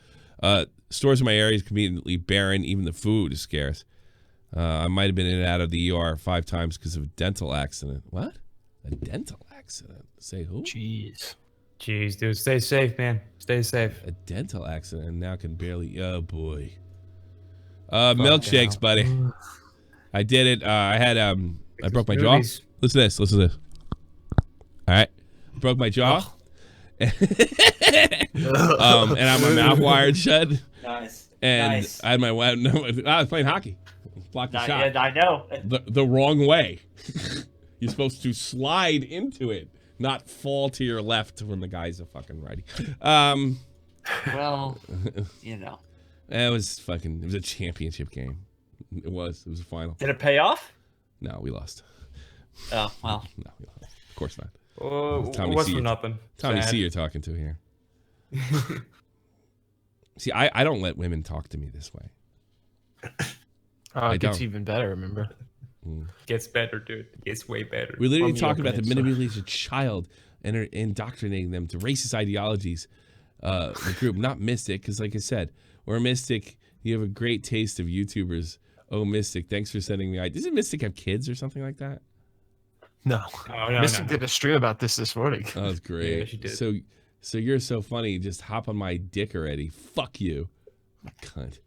Stores in my area is conveniently barren. Even the food is scarce. I might have been in and out of the ER 5 times because of a dental accident. What? A dental accident? Say who? Jeez, dude. Stay safe, man. Stay safe. A dental accident and now can barely. Oh boy. Milkshakes, buddy. I did it. I had I broke my jaw. Listen to this. Listen to this. All right. Broke my jaw. And I had my mouth wired shut. Nice. And I had my I was playing hockey. Blocked the shot. Yeah, I know. The wrong way. You're supposed to slide into it, not fall to your left when the guy's a fucking righty. Well, you know. It was a championship game. It was a final. Did it pay off? No, we lost. Oh, well. No, we lost. Of course not. What's for nothing? Tommy C you're talking to here. See, I don't let women talk to me this way. It gets even better, remember? Gets better, dude. Gets way better. We're literally talking about the manipulation of child and indoctrinating them to racist ideologies. The group, not Mystic, because like I said, we're Mystic. You have a great taste of YouTubers. Oh, Mystic, thanks for sending me. Doesn't Mystic have kids or something like that? No. Mystic did a stream about this morning. Oh, that's great. Yeah, she did. So you're so funny. Just hop on my dick already. Fuck you, cunt.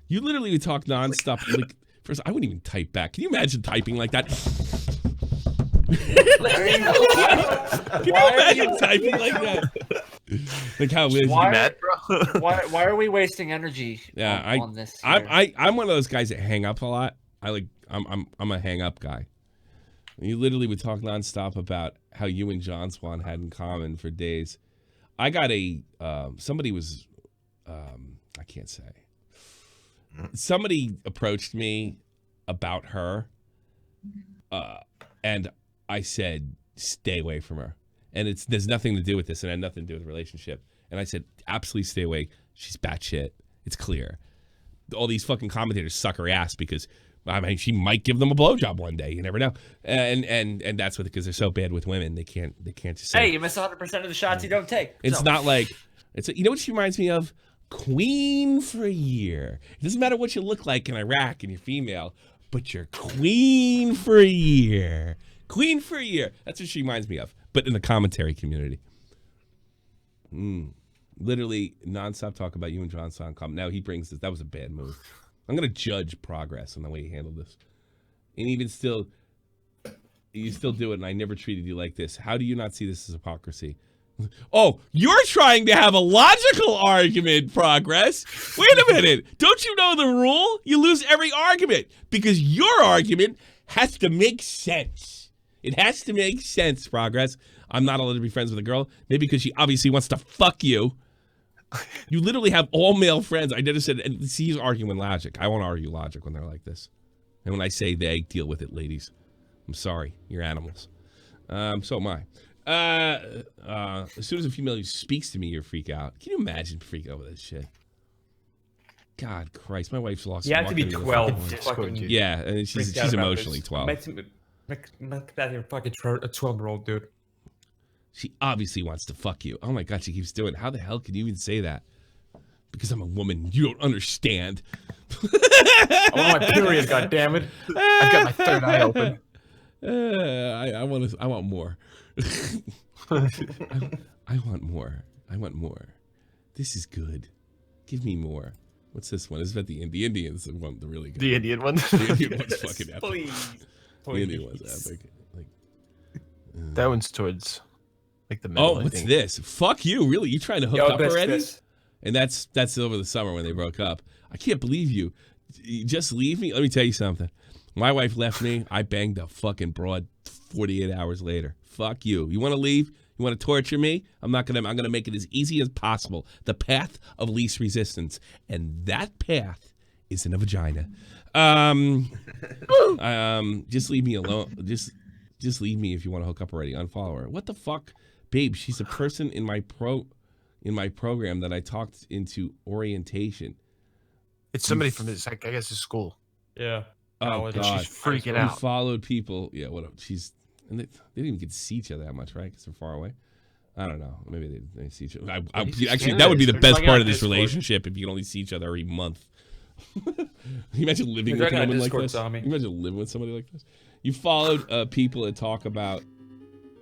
You literally would talk nonstop. Like, first, I wouldn't even type back. Can you imagine typing like that? Can you imagine typing like that? Like how is mad, bro? why are we wasting energy on this? I'm one of those guys that hang up a lot. I'm a hang up guy. You literally would talk nonstop about how you and John Swan had in common for days. I got somebody was I can't say. Somebody approached me about her, and I said, stay away from her. And there's nothing to do with this, and it had nothing to do with the relationship. And I said, absolutely stay away. She's batshit. It's clear. All these fucking commentators suck her ass because, I mean, she might give them a blowjob one day. You never know. And that's because they're so bad with women. They can't just say. Hey, you miss 100% of the shots you don't take. It's not like, you know what she reminds me of? Queen for a year. It doesn't matter what you look like in Iraq and you're female, but you're queen for a year. Queen for a year. That's what she reminds me of. But in the commentary community. Literally nonstop talk about you and John Swan. Now he brings this. That was a bad move. I'm going to judge progress on the way he handled this. And even still, you still do it, and I never treated you like this. How do you not see this as hypocrisy? Oh, you're trying to have a logical argument, Progress. Wait a minute. Don't you know the rule? You lose every argument because your argument has to make sense. It has to make sense, Progress. I'm not allowed to be friends with a girl, maybe because she obviously wants to fuck you. You literally have all male friends. I never said, and see, he's arguing logic. I won't argue logic when they're like this. And when I say they, deal with it, ladies. I'm sorry. You're animals. So am I. As soon as a female speaks to me, you freak out. Can you imagine freak out with that shit? God Christ, my wife's lost. You have to be 12. Yeah, and she's emotionally 12. Make that your fucking a 12-year-old dude. She obviously wants to fuck you. Oh my God, she keeps doing it. How the hell can you even say that? Because I'm a woman. You don't understand. I want my period, goddammit. I've got my third eye open. I want more. I want more. I want more. This is good. Give me more. What's this one? This is about the Indians. The one, the really good. The Indian one. The Indian one's fucking epic. Please. The Indian one's epic. That one's towards like the middle. Oh, what's this? Fuck you! Really? You trying to hook up already? And that's over the summer when they broke up. I can't believe you. Just leave me. Let me tell you something. My wife left me. I banged a fucking broad 48 hours later. Fuck you. You want to leave? You want to torture me? I'm gonna make it as easy as possible. The path of least resistance, and that path is in a vagina. Just leave me alone. Just leave me if you want to hook up already. Unfollow her. What the fuck, babe? She's a person in my program that I talked into orientation. It's somebody from his, I guess, his school. Yeah. Oh God, she's freaking out. Followed people. Yeah, what? And they didn't even get to see each other that much, right? Because they're far away. I don't know. Maybe they see each other. Actually, that would be the best part of this relationship if you can only see each other every month. Can you imagine living with a woman like this? Can you imagine living with somebody like this? You followed people that talk about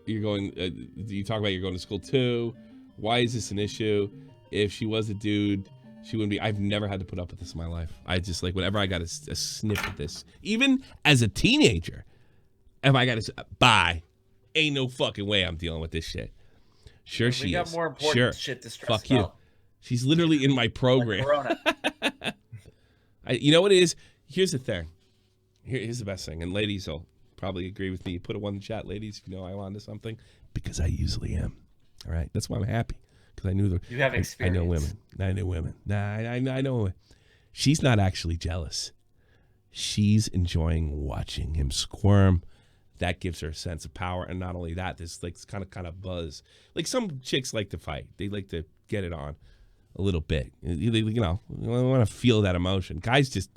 you're going. You talk about you're going to school too. Why is this an issue? If she was a dude, she wouldn't be. I've never had to put up with this in my life. I just whenever I got a sniff at this, even as a teenager, if I got bye, ain't no fucking way I'm dealing with this shit. Sure, she got is. more important shit to stress Fuck you. She's literally in my program. You know what it is? Here's the thing. Here's the best thing, and ladies will probably agree with me. Put a one in the chat, ladies, if you know I'm onto something, because I usually am. All right, that's why I'm happy, because I knew you have experience. I know women. I know women. I know women. She's not actually jealous. She's enjoying watching him squirm. That gives her a sense of power, and not only that, this kind of buzz. Like some chicks like to fight. They like to get it on. a little bit. You know, I want to feel that emotion. Guys just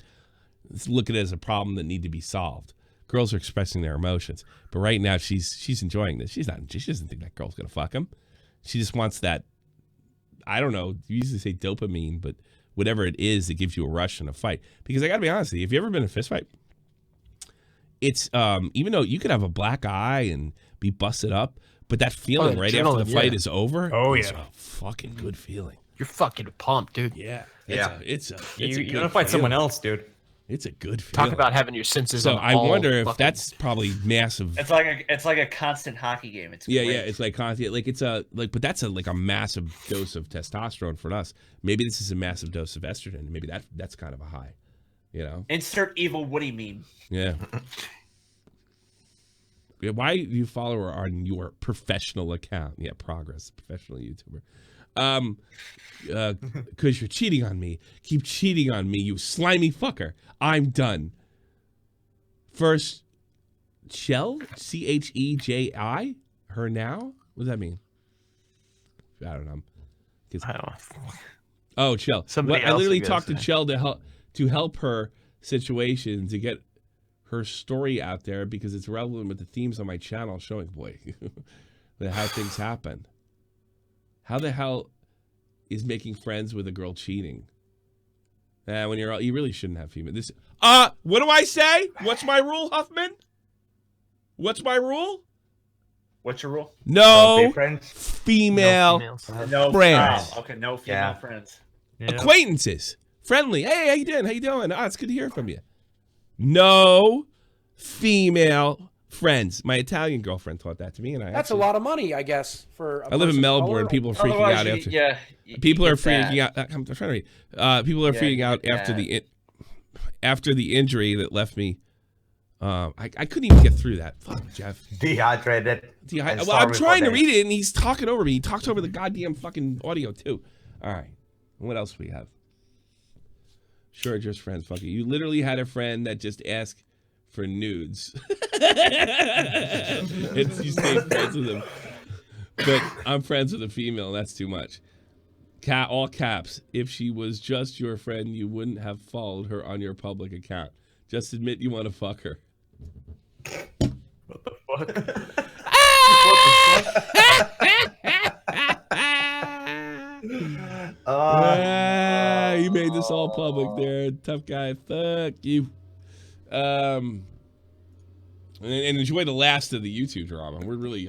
look at it as a problem that need to be solved. Girls are expressing their emotions, but right now she's enjoying this. She doesn't think that girl's gonna fuck him. She just wants that. I don't know. You usually say dopamine, but whatever it is that gives you a rush in a fight. Because I gotta be honest with you, have you ever been in a fist fight? It's even though you could have a black eye and be busted up, but that feeling right after the fight is over. Oh yeah, it's a fucking good feeling. You're fucking pumped, dude. Yeah, it's you gotta fight someone else, dude. It's a good feeling. Talk about having your senses. So on I wonder if that's probably massive. It's like a constant hockey game. It's yeah, great. yeah. It's like constant. Like it's a like, but that's like a massive dose of testosterone for us. Maybe this is a massive dose of estrogen. Maybe that's kind of a high. You know. Insert evil Woody meme. Yeah. Yeah. Why do you follow her on your professional account? Yeah, Progress, professional YouTuber. Because you're cheating on me. Keep cheating on me, you slimy fucker. I'm done. First, Chell, Cheji, her now? What does that mean? I don't know. I don't know. Oh, Chell. Somebody I literally else, talked to Chell to help her situation, to get her story out there because it's relevant with the themes on my channel showing, boy, how things happen. How the hell is making friends with a girl cheating? When you really shouldn't have female. What do I say? What's my rule, Huffman? What's my rule? What's your rule? No female no friends. Oh, okay, no female friends. Yep. Acquaintances. Friendly. Hey, how you doing? How you doing? It's good to hear from you. No female friends. My Italian girlfriend taught that to me, and That's a lot of money, I guess. For I live in Melbourne. People are freaking out after. People are freaking out. I'm trying to read. People are freaking out after the injury that left me. I couldn't even get through that. Fuck, Jeff. Dehydrated. Well, I'm trying to read it, and he's talking over me. He talked over the goddamn fucking audio too. All right. What else we have? Sure, just friends. Fuck it. You literally had a friend that just asked for nudes. You stay friends with him. But I'm friends with a female, and that's too much. All caps. If she was just your friend, you wouldn't have followed her on your public account. Just admit you want to fuck her. What the fuck? You made this all public there. Tough guy. Fuck you. And enjoy the last of the YouTube drama. We're really,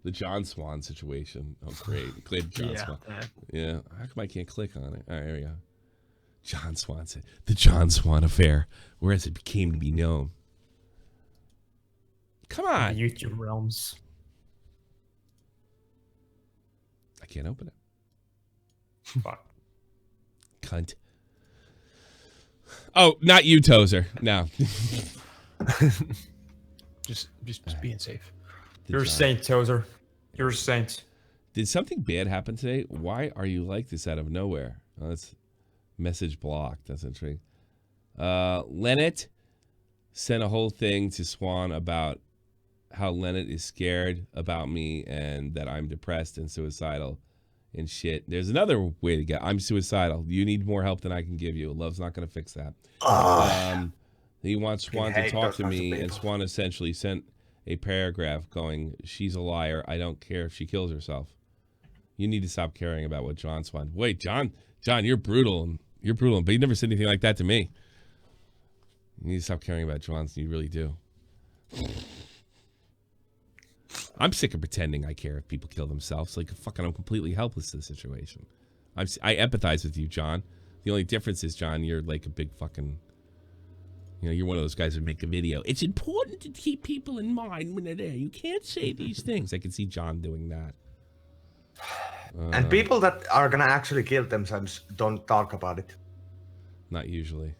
the John Swan situation. Oh, great. Glad John Swan. Yeah. How come I can't click on it? All right, here we go. John Swan said, the John Swan affair, whereas it became to be known. Come on. YouTube realms. I can't open it. Fuck. Cunt. Oh, not you, Tozer. No. just being safe. You're a saint, Tozer. You're a saint. Did something bad happen today? Why are you like this out of nowhere? Oh, that's message blocked. That's interesting. Lennart sent a whole thing to Swan about how Lennart is scared about me and that I'm depressed and suicidal and shit. There's another way to get. I'm suicidal. You need more help than I can give you. Love's not going to fix that. He wants Swan to talk to me, and Swan essentially sent a paragraph going, she's a liar. I don't care if she kills herself. You need to stop caring about what John Swan. Wait, John, you're brutal. You're brutal, but you never said anything like that to me. You need to stop caring about Johnson. You really do. I'm sick of pretending I care if people kill themselves. Like, fucking, I'm completely helpless to the situation. I empathize with you, John. The only difference is, John, you're like a big fucking... you're one of those guys who make a video. It's important to keep people in mind when they're there. You can't say these things. I can see John doing that. And people that are going to actually kill themselves don't talk about it. Not usually.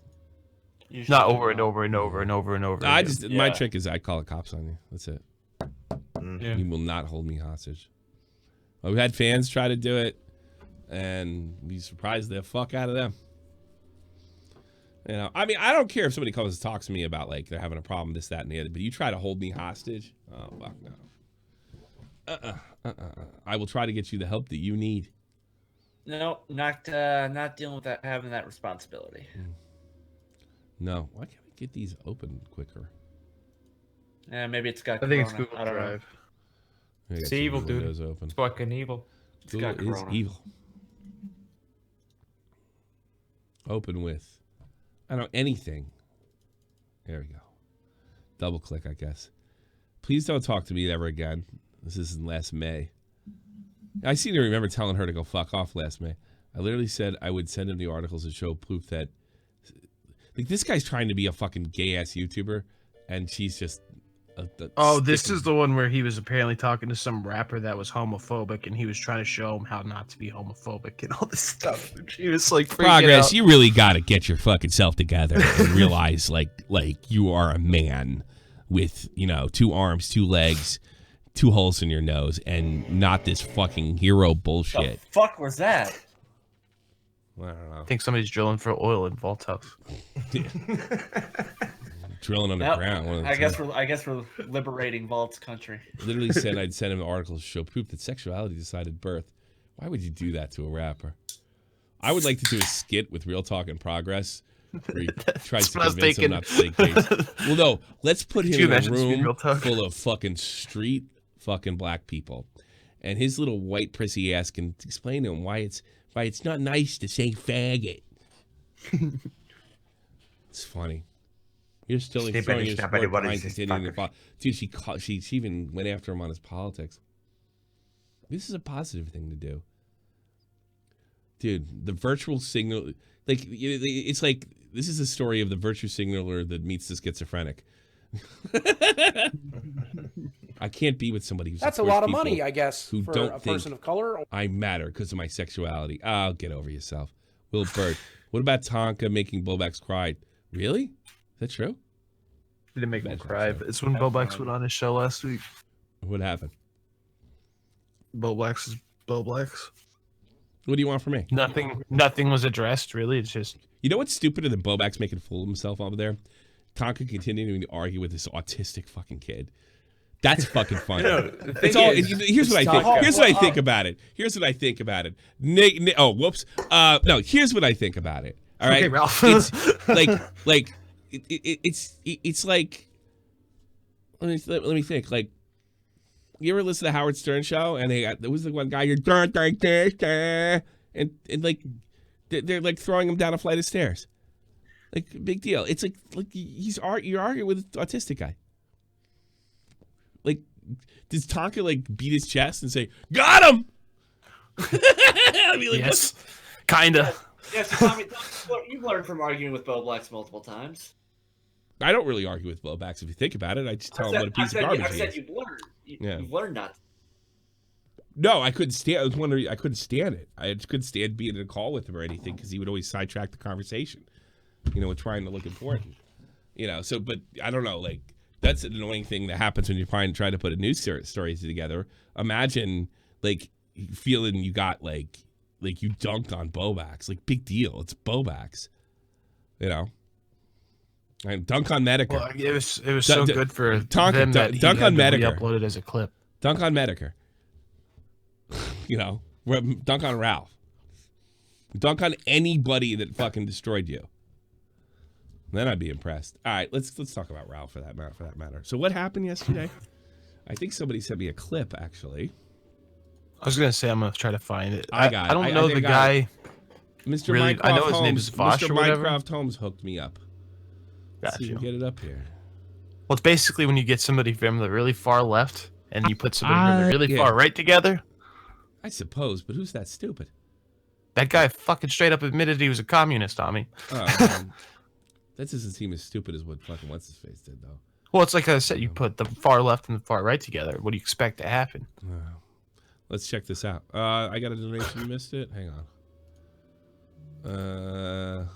Not over and over and over and over and over. My trick is I call the cops on you. That's it. Yeah. You will not hold me hostage. Well, we've had fans try to do it, and be surprised the fuck out of them. I don't care if somebody comes and talks to me about like they're having a problem, this, that, and the other, but you try to hold me hostage? Oh, fuck no. I will try to get you the help that you need. No, not dealing with that, having that responsibility. No, why can't we get these open quicker? Yeah, maybe it's got. I think Corona. it's Google I don't know. Drive. It's evil, dude. Open. It's fucking evil. Google is evil. Open with, I don't know, anything. There we go. Double click, I guess. Please don't talk to me ever again. This is last May. I seem to remember telling her to go fuck off last May. I literally said I would send him the articles to show proof that, like, this guy's trying to be a fucking gay ass YouTuber, and she's just. This is the one where he was apparently talking to some rapper that was homophobic, and he was trying to show him how not to be homophobic and all this stuff. And she was like, Progress, you really got to get your fucking self together and realize, like you are a man with, 2 arms, 2 legs, 2 holes in your nose, and not this fucking hero bullshit. The fuck was that? I don't know. I think somebody's drilling for oil in Vault House. Drilling underground. I guess we're liberating Vault's country. Literally said I'd send him articles to show proof that sexuality decided birth. Why would you do that to a rapper? I would like to do a skit with Real Talk in Progress where he tries to convince him not to say gays. Well, no, let's put him in a room full of fucking street fucking black people, and his little white prissy ass can explain to him why it's not nice to say faggot. It's funny. You're still throwing your sport behind continuing to follow. Dude, she even went after him on his politics. This is a positive thing to do. Dude, the virtual signal, like, it's like, this is the story of the virtue signaler that meets the schizophrenic. I can't be with somebody who's That's a lot of money, I guess, who for don't a think person of color. I matter because of my sexuality. Oh, get over yourself. Will Bird. What about Tonka making blowbacks cry? Really? Is that true? He didn't make me cry, but it's when Bobax went on his show last week. What happened? Bobax is Bobax. What do you want from me? Nothing was addressed, really. It's just... You know what's stupider than Bobax making a fool of himself over there? Tonka continuing to argue with this autistic fucking kid. That's fucking funny. Here's what I think about it. Here's what I think about it. Whoops. No, here's what I think about it. All right, okay, Ralph. It's like it's like, let me think. Like, you ever listen to Howard Stern show? And there was the one guy, and like they're like throwing him down a flight of stairs. Like, big deal. It's like you're arguing with an autistic guy. Like, does Tonka like beat his chest and say, "Got him"? I mean, like, yes, kinda. Yes, Tommy, you've learned from arguing with Bo Blacks multiple times. I don't really argue with blowbacks if you think about it. I just tell him what a piece of garbage he is. I said you've learned. You've learned not to. No, I couldn't stand. I was wondering. I couldn't stand it. I just couldn't stand being in a call with him or anything because he would always sidetrack the conversation. Trying to look important. So, but I don't know. Like, that's an annoying thing that happens when you're trying to put a news story together. Imagine like feeling you got like you dunked on Bobax. Like, big deal. It's Bobax. And dunk on Medicare. Well, it was so good for dunk on Medicare. Uploaded as a clip. Dunk on Medicare. Dunk on Ralph. Dunk on anybody that fucking destroyed you. Then I'd be impressed. All right, let's talk about Ralph for that matter. So what happened yesterday? I think somebody sent me a clip actually. I was gonna say I'm gonna try to find it. I don't know the guy. Mr. Really, Minecraft I know his Holmes, name is Vosh Mr. or whatever. Minecraft Holmes hooked me up. Got you. Get it up here. Well, it's basically when you get somebody from the really far left and you put somebody from the really far right together. I suppose, but who's that stupid? That guy fucking straight up admitted he was a communist, Tommy. That doesn't seem as stupid as what fucking what's his face did, though. Well, it's like I said, you put the far left and the far right together. What do you expect to happen? Let's check this out. I got a donation. You missed it. Hang on.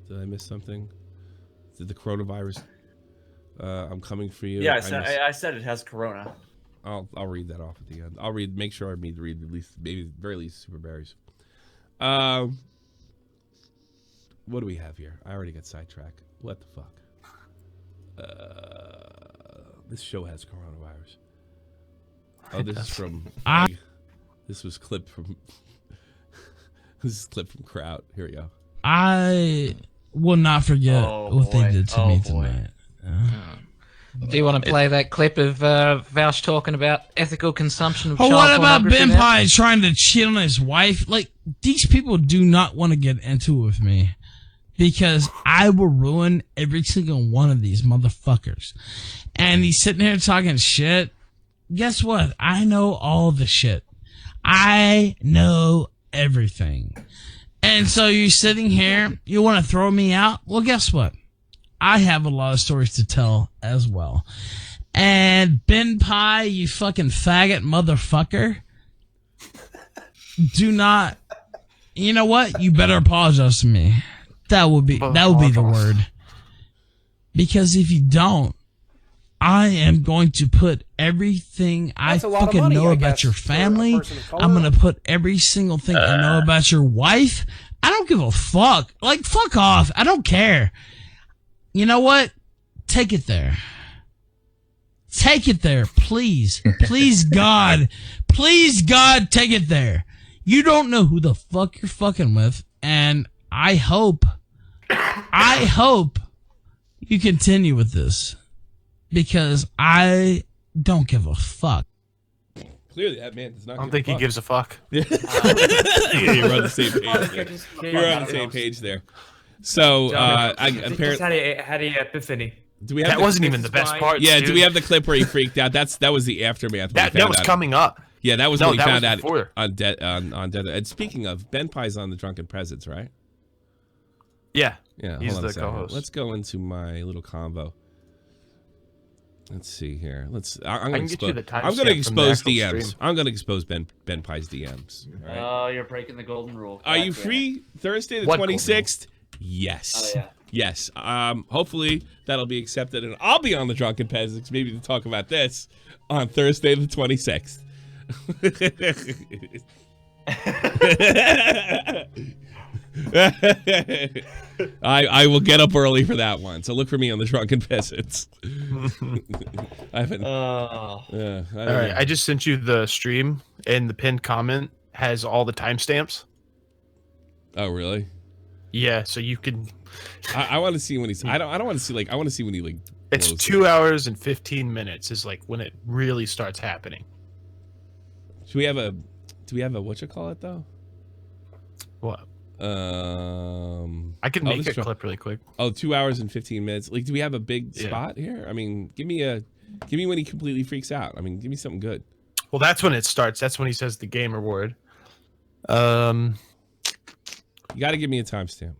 Did I miss something? Did the coronavirus? I'm coming for you. Yeah, I said it has corona. I'll read that off at the end. Make sure I read at least, maybe very least super berries. What do we have here? I already got sidetracked. What the fuck? This show has coronavirus. Oh, this is from. This was clipped from This is a clip from Crowd. Here we go. I will not forget what they did to me tonight. Do you want to play that clip of Vouch talking about ethical consumption of child what about pornography Ben now? Pye trying to cheat on his wife? Like, these people do not want to get into it with me because I will ruin every single one of these motherfuckers. And he's sitting here talking shit. Guess what? I know all the shit. I know everything. And so you're sitting here, you want to throw me out? Well, guess what? I have a lot of stories to tell as well. And Ben Pye, you fucking faggot motherfucker, do not, you know what? You better apologize to me. That would be the word. Because if you don't, I am going to put everything I fucking know about your family. I'm going to put every single thing I know about your wife. I don't give a fuck. Like, fuck off. I don't care. You know what? Take it there. Take it there, please. Please, God. Please, God, take it there. You don't know who the fuck you're fucking with, and I hope you continue with this, because I don't give a fuck. Clearly, that man does not. I don't think he gives a fuck. Yeah, you're on the same page. You're on the same page there. So, I just had a epiphany. Do we have that wasn't even the best part. Yeah, dude. do we have the clip where he freaked out? That was the aftermath. That was coming up. Yeah, that was when he found out before. on Dead. And speaking of, Ben Pye's on the Drunken Peasants, right? Yeah. Yeah, he's hold on the a second. co-host. Let's go into my little convo. Let's see here. I'm can get you the timestamp I'm going to from the expose actual DMs. stream. I'm going to expose Ben Pye's DMs. All right? Oh, you're breaking the golden rule. Are you God damn free Thursday the What 26th? Yes. Oh, yeah. Yes. Hopefully that'll be accepted, and I'll be on the Drunken Peasants maybe to talk about this on Thursday the 26th. I will get up early for that one, so look for me on the Drunken Peasants. I haven't. All right, I just sent you the stream, and the pinned comment has all the timestamps. Oh, really? Yeah, so you can. I want to see when he's. I don't want to see I want to see when he like. It's blows 2 hours and 15 minutes is like when it really starts happening. Do we have a what you call it though? What? I can make a clip really quick. Oh, 2 hours and 15 minutes. Like, do we have a big spot here? I mean, give me when he completely freaks out. I mean, give me something good. Well, that's when it starts. That's when he says the gamer word. You got to give me a timestamp.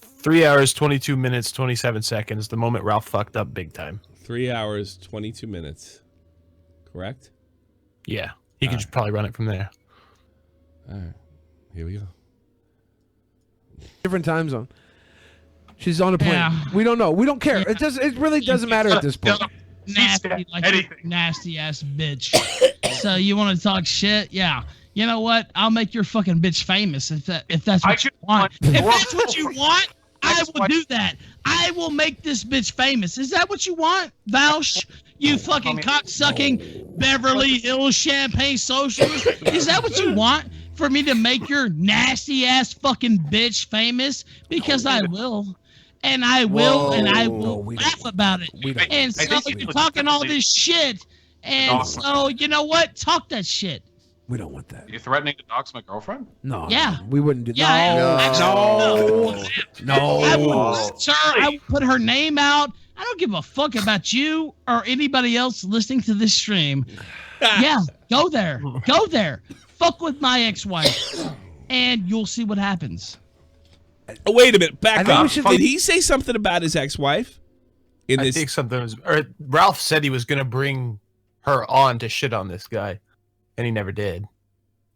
3 hours, 22 minutes, 27 seconds. The moment Ralph fucked up big time. 3 hours, 22 minutes. Correct? Yeah. He could just probably run it from there. All right. Here we go. Different time zone. She's on a plane. Yeah. We don't know. We don't care. It really doesn't matter at this point. Nasty, like a nasty ass bitch. So you want to talk shit? Yeah. You know what? I'll make your fucking bitch famous if that's what you want. If that's what you want, I will do that. I will make this bitch famous. Is that what you want, Vouch? You fucking cocksucking Beverly Hills champagne socialist? Is that what you want? For me to make your nasty ass fucking bitch famous? Because I will. And I will, and I will laugh about it. And so you're talking all this shit. And so, you know what? Talk that shit. We don't want that. You're threatening to dox my girlfriend? No. Yeah. We wouldn't do that. Yeah, No. I would put her name out. I don't give a fuck about you or anybody else listening to this stream. Yeah, go there. Go there. Fuck with my ex-wife. And you'll see what happens. Oh, wait a minute. Back up. Did he say something about his ex-wife? I think something was. Or Ralph said he was going to bring her on to shit on this guy, and he never did.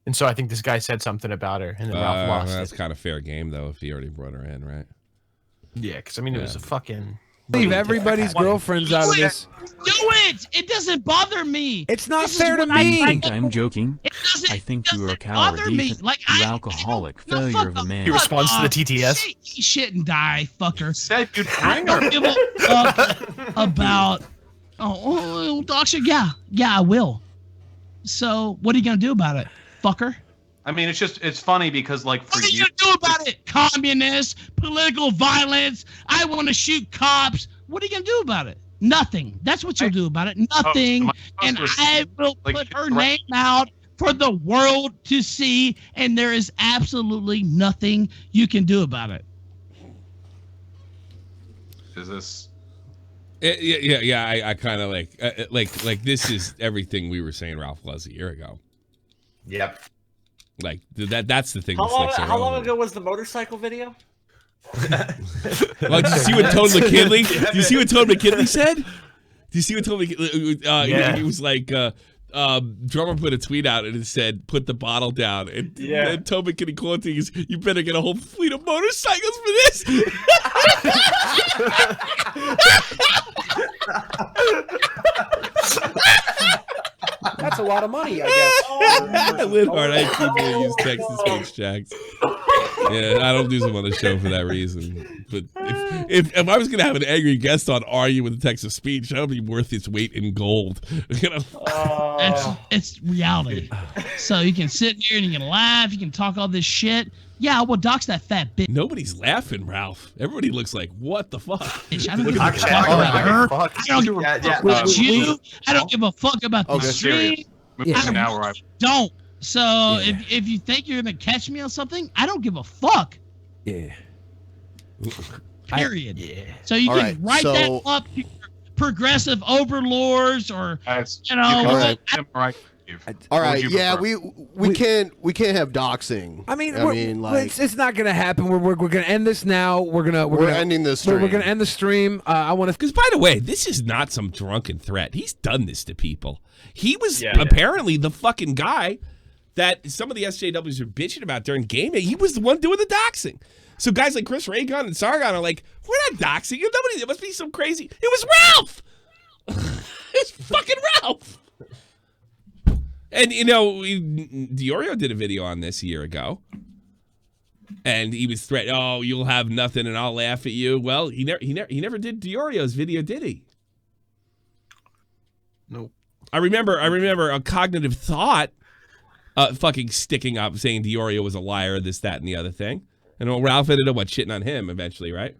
And so I think this guy said something about her, and then Ralph lost That's it. kind of fair game, though, if he already brought her in, right? Yeah, because I mean, it was a fucking. Leave everybody's girlfriends out of this. Do it! It doesn't bother me. It's not This fair is to what me. I'm joking. I think you are a coward. bother me. Like, You alcoholic failure of a man. He responds to the TTS. Eat shit and die, fucker. Said you'd I bring don't her. give a fuck about. Oh, doctor. Yeah, I will. So, what are you gonna do about it, fucker? I mean, it's funny because like for what are you gonna do about it? Communists, political violence. I want to shoot cops. What are you gonna do about it? Nothing. That's what you'll do about it. Nothing. And I will put her name out for the world to see, and there is absolutely nothing you can do about it. Is this? Yeah. I kind of like this is everything we were saying Ralph was a year ago. Yep. Like that's the thing. How long ago was the motorcycle video? Well, did you see what Todd McKinley? Do you see what Todd McKinley said? Do you see what Todd McKinley? He was like, drummer put a tweet out and it said, "Put the bottle down." And Todd McKinley quoting is, "You better get a whole fleet of motorcycles for this." That's a lot of money, I guess. Linhart, I keep going to use text-to-speech checks. Yeah, I don't use them on the show for that reason. But if I was going to have an angry guest on argue with the text-to-speech, that would be worth its weight in gold. You know? It's reality. So you can sit here and you can laugh, you can talk all this shit. Yeah, well, dox that fat bitch. Nobody's laughing, Ralph. Everybody looks like, what the fuck? I don't give a fuck about her. I don't give a fuck about you. I don't give a fuck about the stream. I don't. So if you think you're going to catch me on something, I don't give a fuck. Yeah. Period. So you can write that up to your progressive overlords or, you know. All right, yeah, we can't have doxing. I mean, like it's not gonna happen. We're gonna end this now. We're ending this stream. We're gonna end the stream. I want to because by the way, this is not some drunken threat. He's done this to people. He was apparently the fucking guy that some of the SJWs are bitching about during game day. He was the one doing the doxing. So guys like Chris Raygun and Sargon are like, we're not doxing you. Nobody. It must be some crazy. It was Ralph. It's fucking Ralph. And, you know, Diorio did a video on this a year ago. And he was threatening, oh, you'll have nothing and I'll laugh at you. Well, he never did Diorio's video, did he? Nope. I remember a cognitive thought fucking sticking up saying Diorio was a liar, this, that, and the other thing. And Ralph ended up, shitting on him eventually, right?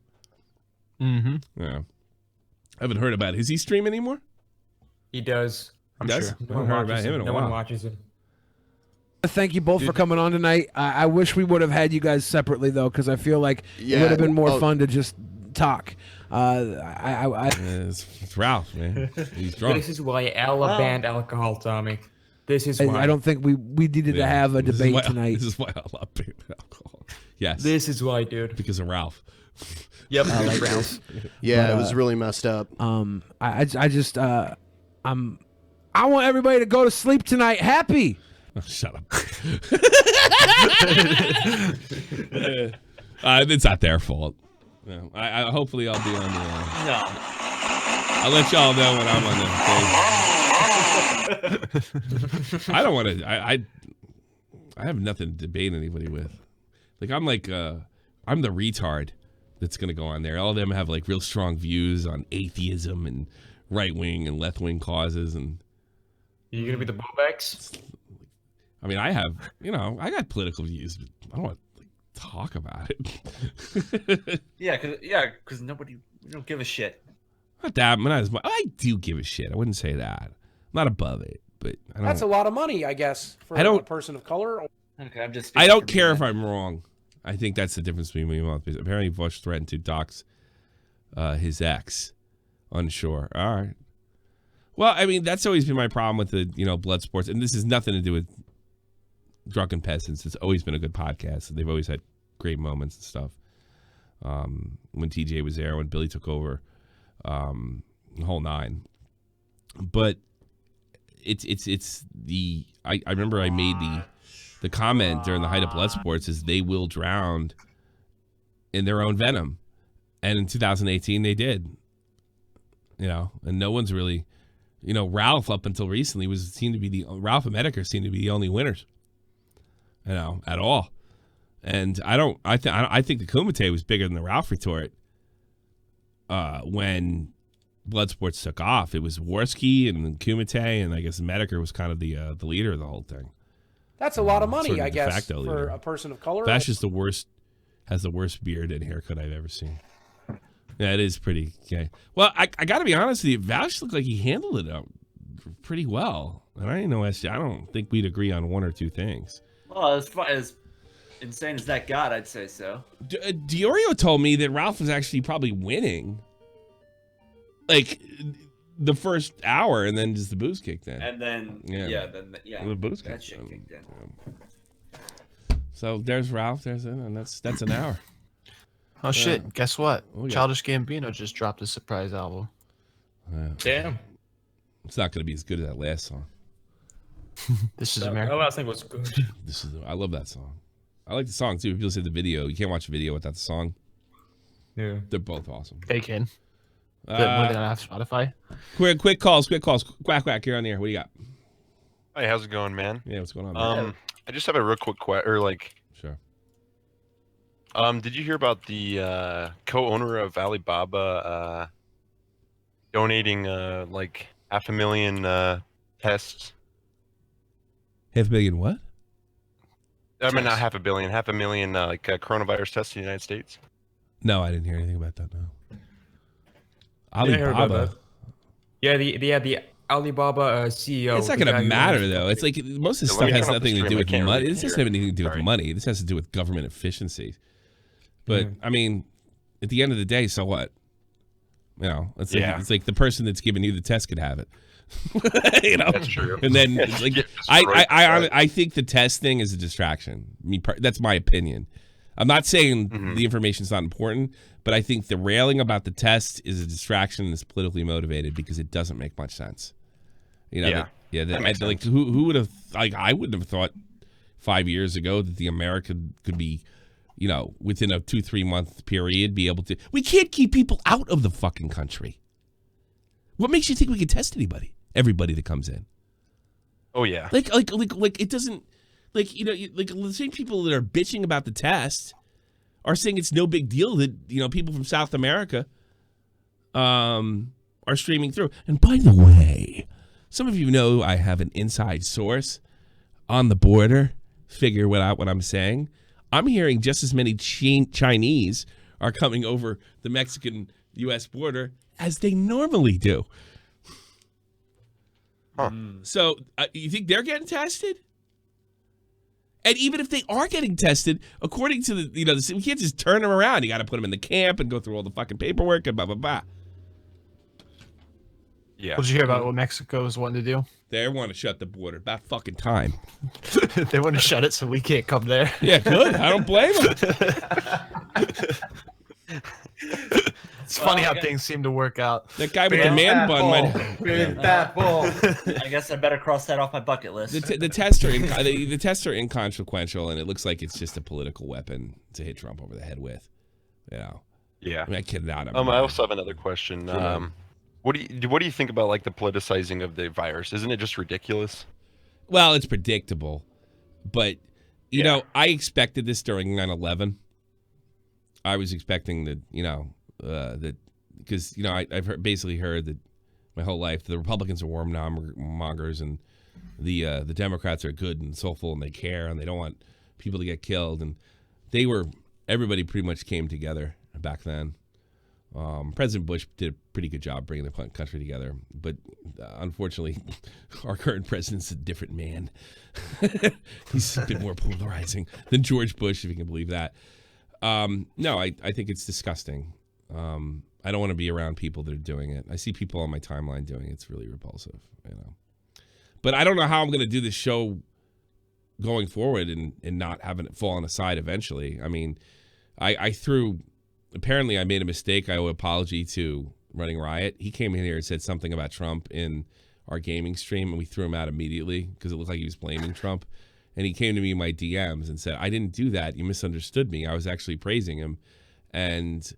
Mm-hmm. Yeah. I haven't heard about it. Is he stream anymore? He does. I'm sure. I haven't heard about him in a while. No one watches him. Thank you both for coming on tonight. I wish we would have had you guys separately though, because I feel like it would have been more fun to just talk. It's Ralph, man. He's drunk. This is why Ella banned alcohol, Tommy. This is why. I don't think we needed to have a debate tonight. This is why Ella banned alcohol. Yes. This is why, dude. Because of Ralph. Yep. Like Ralph. Yeah, it was really messed up. I want everybody to go to sleep tonight happy. Oh, shut up. It's not their fault. No, I hopefully I'll be on the. No. I'll let y'all know when I'm on the. I don't want to. I have nothing to debate anybody with. Like I'm the retard that's gonna go on there. All of them have like real strong views on atheism and right wing and left wing causes and. You're gonna be the Bobex? I mean, I have, I got political views, but I don't want to talk about it. because we don't give a shit. Not that, I do give a shit. I wouldn't say that. I'm not above it, but I don't. That's a lot of money, I guess, for a person of color. Okay, I don't care if I'm wrong. I think that's the difference between me and Mouth. Apparently, Bush threatened to dox his ex on shore. All right. Well, I mean, that's always been my problem with the, blood sports. And this has nothing to do with Drunken Peasants. It's always been a good podcast. They've always had great moments and stuff. When TJ was there, when Billy took over, the whole nine. But it's the, I remember I made the comment during the height of blood sports is they will drown in their own venom. And in 2018, they did. And no one's really... Ralph up until recently Ralph and Medicare seemed to be the only winners, at all. And I think the Kumite was bigger than the Ralph retort. When Bloodsports took off, it was Worski and then Kumite, and I guess Medicare was kind of the leader of the whole thing. That's a lot of money, Sort of I de guess, facto for leader. a person of color. Vash is has the worst beard and haircut I've ever seen. Yeah, it is pretty gay. Well, I got to be honest with you. Vash looked like he handled it pretty well. And I don't think we'd agree on one or two things. Well, as insane as that got, I'd say so. Diorio told me that Ralph was actually probably winning, like the first hour, and then just the booze kicked in. And then the booze that kicked shit in. kicked in. So there's Ralph. And that's an hour. Oh shit! Guess what? Oh, yeah. Childish Gambino just dropped a surprise album. Damn. It's not going to be as good as that last song. This is That America. last thing was good. I love that song. I like the song too. People say the video. You can't watch a video without the song. Yeah, they're both awesome. They can. But they don't have Spotify. Quick calls. Quack, you're on the air. What do you got? Hey, how's it going, man? Yeah, what's going on, man? I just have a real quick Sure. Did you hear about the co-owner of Alibaba donating like 500,000 tests? 500,000 what? I mean, not 500 million, 500,000 like coronavirus tests in the United States. No, I didn't hear anything about that. No. Yeah, I heard about Alibaba. that. Yeah, the Alibaba CEO. It's not going to matter though. It's like most of this stuff has nothing to do with money. This doesn't have anything to do with money. This has to do with government efficiency. But I mean, at the end of the day, so what? You know, it's like the person that's giving you the test could have it. You know, that's true. And then like, I think the test thing is a distraction. That's my opinion. I'm not saying the information's not important, but I think the railing about the test is a distraction and is politically motivated because it doesn't make much sense. You know, that makes like sense. who would have I wouldn't have thought 5 years ago that the America could be, you know, within a 2-3 month period be able to. We can't keep people out of the fucking country. What makes you think we can test everybody that comes in? Oh yeah. Like it doesn't. Like, you know, like the same people that are bitching about the test are saying it's no big deal that, you know, people from South America are streaming through. And by the way, some of you know I have an inside source on the border. Figure out what I'm saying. I'm hearing just as many Chinese are coming over the Mexican-U.S. border as they normally do. Huh. So you think they're getting tested? And even if they are getting tested, according to the, you know, we can't just turn them around. You got to put them in the camp and go through all the fucking paperwork and blah, blah, blah. Yeah. What did you hear about what Mexico is wanting to do? They want to shut the border. About fucking time. They want to shut it so we can't come there. Yeah, good. I don't blame them. It's funny how things seem to work out. That guy with the man bun might. I guess I better cross that off my bucket list. The tests are inconsequential, and it looks like it's just a political weapon to hit Trump over the head with. You know. Yeah. I mean, I kid not. I also have another question. What do you think about like the politicizing of the virus? Isn't it just ridiculous? Well, it's predictable, but you know, I expected this during 9/11. I was expecting that, you know, that because, you know, I've basically heard that my whole life the Republicans are warmongers and the Democrats are good and soulful and they care and they don't want people to get killed, and everybody pretty much came together back then. President Bush did a pretty good job bringing the country together, but unfortunately, our current president's a different man. He's a bit more polarizing than George Bush, if you can believe that. No, I think it's disgusting. I don't want to be around people that are doing it. I see people on my timeline doing it. It's really repulsive, you know. But I don't know how I'm going to do this show going forward and not having it fall on the side eventually. I mean, apparently I made a mistake. I owe an apology to Running Riot. He came in here and said something about Trump in our gaming stream, and we threw him out immediately because it looked like he was blaming Trump. And he came to me in my DMs and said, I didn't do that. You misunderstood me. I was actually praising him. And